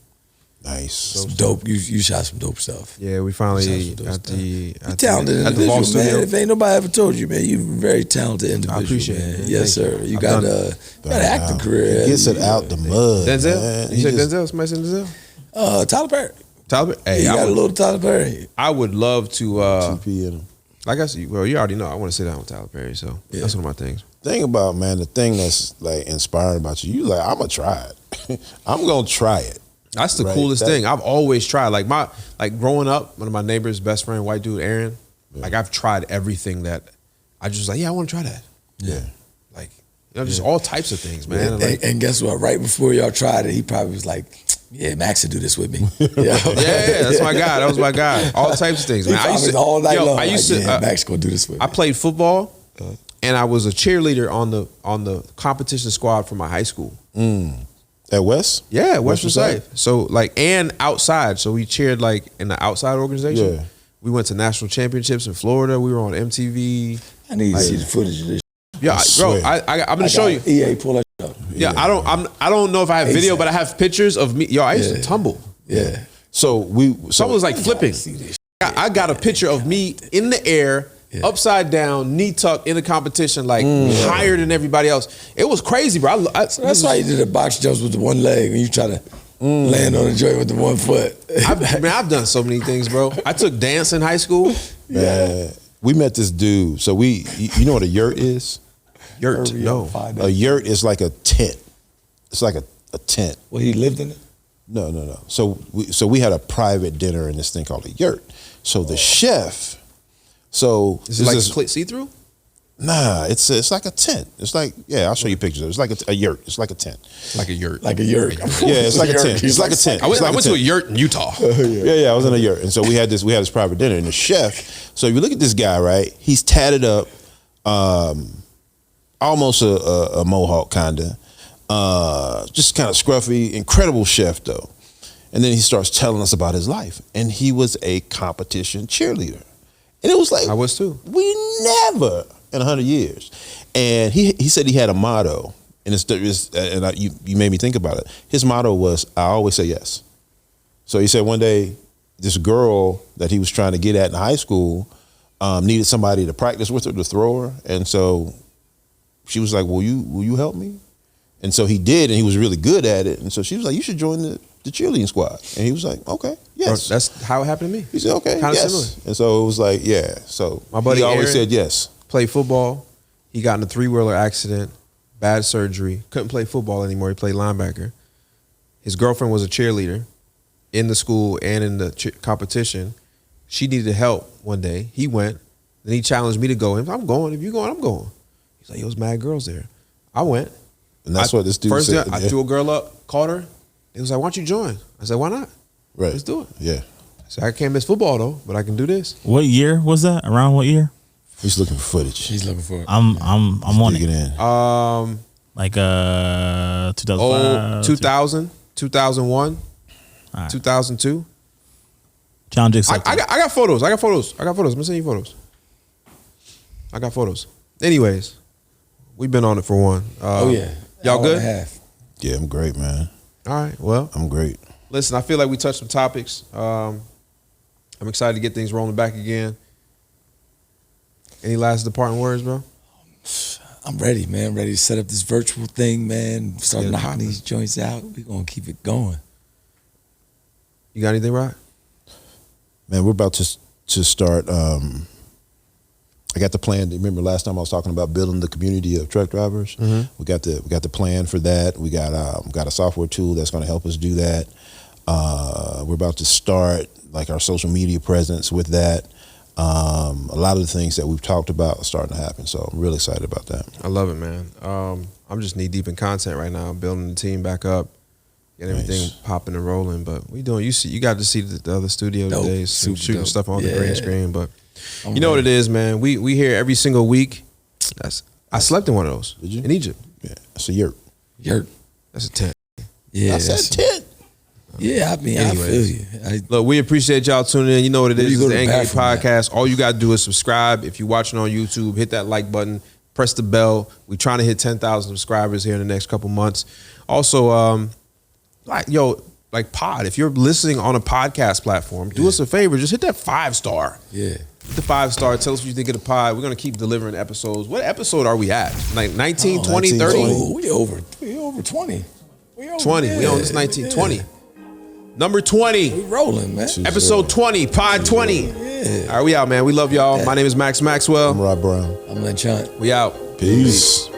[SPEAKER 2] Nice.
[SPEAKER 3] Some dope. You shot some dope stuff.
[SPEAKER 1] Yeah, we finally at the
[SPEAKER 3] talented individual, man. If ain't nobody ever told you, man, you're a very talented individual. I
[SPEAKER 1] appreciate it. Man.
[SPEAKER 3] Yes, sir. You got an acting career.
[SPEAKER 2] He gets it out the mud.
[SPEAKER 1] Denzel?
[SPEAKER 2] Man.
[SPEAKER 1] You said Denzel? Somebody said Denzel?
[SPEAKER 3] Tyler Perry.
[SPEAKER 1] Tyler Perry? Hey,
[SPEAKER 3] you got a little Tyler Perry.
[SPEAKER 1] I would love to.
[SPEAKER 2] TP in him.
[SPEAKER 1] Like I said, well, you already know I want to sit down with Tyler Perry, so that's one of my things.
[SPEAKER 2] Thing about, man, the thing that's like inspiring about you like, I'm gonna try it. I'm gonna try it.
[SPEAKER 1] That's the coolest thing. I've always tried. Like growing up, one of my neighbor's best friend, white dude, Aaron. Yeah. Like I've tried everything that I just like. Yeah, I want to try that.
[SPEAKER 2] Yeah,
[SPEAKER 1] like just all types of things, man.
[SPEAKER 3] Yeah. And guess what? Right before y'all tried it, he probably was like, "Yeah, Max will do this with me."
[SPEAKER 1] Yeah, that's my guy. That was my guy. All types of things, man.
[SPEAKER 3] I used to all night long. Max gonna do this with me.
[SPEAKER 1] I played football, and I was a cheerleader on the competition squad for my high school.
[SPEAKER 2] At West?
[SPEAKER 1] Yeah, West Reshape. So and outside. So we cheered like in the outside organization. Yeah. We went to national championships in Florida. We were on MTV.
[SPEAKER 3] I need to see the footage of this.
[SPEAKER 1] Yeah, bro, I'm gonna show you.
[SPEAKER 3] EA, pull that up.
[SPEAKER 1] Yeah, I don't know if I have video, but I have pictures of me. Yo, I used to tumble.
[SPEAKER 3] Yeah.
[SPEAKER 1] Someone was like flipping. I got a picture of me in the air. Yeah. Upside down, knee tucked in a competition, like higher than everybody else. It was crazy, bro.
[SPEAKER 3] So that's why you did the box jumps with the one leg when you try to land on the joint with the 1 foot.
[SPEAKER 1] I've done so many things, bro. I took dance in high school.
[SPEAKER 2] Yeah. We met this dude. So you know what a yurt is?
[SPEAKER 1] Yurt, no.
[SPEAKER 2] A yurt is like a tent. It's like a tent.
[SPEAKER 3] Well, he lived in it?
[SPEAKER 2] No. So we had a private dinner in this thing called a yurt. So the chef. So
[SPEAKER 1] is it like see-through?
[SPEAKER 2] Nah, it's like a tent. It's like, I'll show you pictures of it. It's like a yurt. It's like a tent.
[SPEAKER 1] Like a yurt.
[SPEAKER 3] Like a yurt.
[SPEAKER 2] Yeah, it's like a tent. It's like a tent.
[SPEAKER 1] I went to a yurt in Utah.
[SPEAKER 2] Yeah, I was in a yurt. And so we had this private dinner. And the chef, so if you look at this guy, right, he's tatted up, almost a mohawk kinda. Just kind of scruffy, incredible chef though. And then he starts telling us about his life. And he was a competition cheerleader. And it was like,
[SPEAKER 1] I was too.
[SPEAKER 2] We never in 100 years. And he said he had a motto, and you made me think about it. His motto was, I always say yes. So he said one day, this girl that he was trying to get at in high school needed somebody to practice with her, to throw her. And so she was like, will you help me? And so he did, and he was really good at it. And so she was like, you should join the cheerleading squad. And he was like, okay, yes.
[SPEAKER 1] Bro, that's how it happened to me.
[SPEAKER 2] He said, okay,
[SPEAKER 1] kind of
[SPEAKER 2] yes.
[SPEAKER 1] similar.
[SPEAKER 2] And so it was like, yeah. So
[SPEAKER 1] my buddy
[SPEAKER 2] he always
[SPEAKER 1] Aaron
[SPEAKER 2] said yes.
[SPEAKER 1] Played football. He got in a 3-wheeler accident, bad surgery, couldn't play football anymore. He played linebacker. His girlfriend was a cheerleader. in the school and in the competition. She needed help one day. He went. Then he challenged me to go. I'm going. If you going, I'm going. He's like, yo, there's mad girls there. I went.
[SPEAKER 2] And that's what this dude
[SPEAKER 1] first
[SPEAKER 2] said.
[SPEAKER 1] Day, I threw a girl up, called her. He was like, why don't you join? I said, why not?
[SPEAKER 2] Right.
[SPEAKER 1] Let's do it.
[SPEAKER 2] Yeah.
[SPEAKER 1] So I can't miss football though, but I can do this.
[SPEAKER 4] What year was that? Around what year?
[SPEAKER 2] He's looking for footage.
[SPEAKER 3] He's looking for it.
[SPEAKER 4] I'm on
[SPEAKER 2] Dig
[SPEAKER 4] it.
[SPEAKER 2] in.
[SPEAKER 4] Like 2005,
[SPEAKER 1] 2000, 2001,
[SPEAKER 4] All right.
[SPEAKER 1] 2002.
[SPEAKER 4] Challenge
[SPEAKER 1] I
[SPEAKER 4] accepted.
[SPEAKER 1] got photos. I'm gonna send you photos. I got photos. Anyways, we've been on it for one.
[SPEAKER 3] Oh yeah.
[SPEAKER 1] Y'all
[SPEAKER 3] Hour
[SPEAKER 1] good?
[SPEAKER 3] and a half.
[SPEAKER 2] Yeah, I'm great, man.
[SPEAKER 1] All right. Well,
[SPEAKER 2] I'm great.
[SPEAKER 1] listen, I feel like we touched some topics. I'm excited to get things rolling back again. Any last departing words, bro?
[SPEAKER 3] I'm ready, man. Ready to set up this virtual thing, man. Start
[SPEAKER 1] Yeah,
[SPEAKER 3] knocking these joints out. We're gonna keep it going.
[SPEAKER 1] You got anything, Rod?
[SPEAKER 2] Man, we're about to start. I got the plan. Remember last time I was talking about building the community of truck drivers?
[SPEAKER 1] Mm-hmm.
[SPEAKER 2] We got the plan for that. We got a software tool that's going to help us do that. We're about to start like our social media presence with that. A lot of the things that we've talked about are starting to happen. So I'm really excited about that.
[SPEAKER 1] I love it, man. I'm just knee deep in content right now, building the team back up, getting everything
[SPEAKER 2] Nice.
[SPEAKER 1] popping and rolling. But we doing. You got to see the other studio
[SPEAKER 3] Dope.
[SPEAKER 1] today,
[SPEAKER 3] Super
[SPEAKER 1] shooting
[SPEAKER 3] dope.
[SPEAKER 1] stuff on the
[SPEAKER 3] Yeah.
[SPEAKER 1] green screen. But
[SPEAKER 3] I'm
[SPEAKER 1] you know what
[SPEAKER 3] ready.
[SPEAKER 1] it is, man. We here every single week. I slept in one of those.
[SPEAKER 2] Did you?
[SPEAKER 1] In Egypt?
[SPEAKER 2] Yeah, it's a yurt.
[SPEAKER 3] Yurt.
[SPEAKER 1] That's a tent.
[SPEAKER 3] Yeah.
[SPEAKER 2] I said
[SPEAKER 3] that's-
[SPEAKER 2] 10.
[SPEAKER 3] Yeah, I mean,
[SPEAKER 1] Anyways.
[SPEAKER 3] I feel you.
[SPEAKER 1] Look, we appreciate y'all tuning in. You know what it
[SPEAKER 3] Where
[SPEAKER 1] is.
[SPEAKER 3] you
[SPEAKER 1] It's
[SPEAKER 3] go
[SPEAKER 1] the
[SPEAKER 3] to the
[SPEAKER 1] Endgame
[SPEAKER 3] bathroom at?
[SPEAKER 1] podcast. All you got to do is subscribe. If you're watching on YouTube, hit that like button, press the bell. We're trying to hit 10,000 subscribers here in the next couple months. Also, pod. If you're listening on a podcast platform, do us a favor. Just hit that 5-star.
[SPEAKER 3] Yeah.
[SPEAKER 1] Hit the 5-star. Tell us what you think of the pod. We're going to keep delivering episodes. What episode are we at? Like 19, 20, 30?
[SPEAKER 2] 19,
[SPEAKER 3] Oh, we over 20. We over
[SPEAKER 1] 20. We on this 19, 20. Number 20.
[SPEAKER 3] We rolling, man.
[SPEAKER 1] Episode 20. Pod 20.
[SPEAKER 3] Yeah.
[SPEAKER 1] All right, we out, man. We love y'all. My name is Max Maxwell.
[SPEAKER 2] I'm Rob Brown.
[SPEAKER 3] I'm Lynch Hunt.
[SPEAKER 1] We out.
[SPEAKER 2] Peace.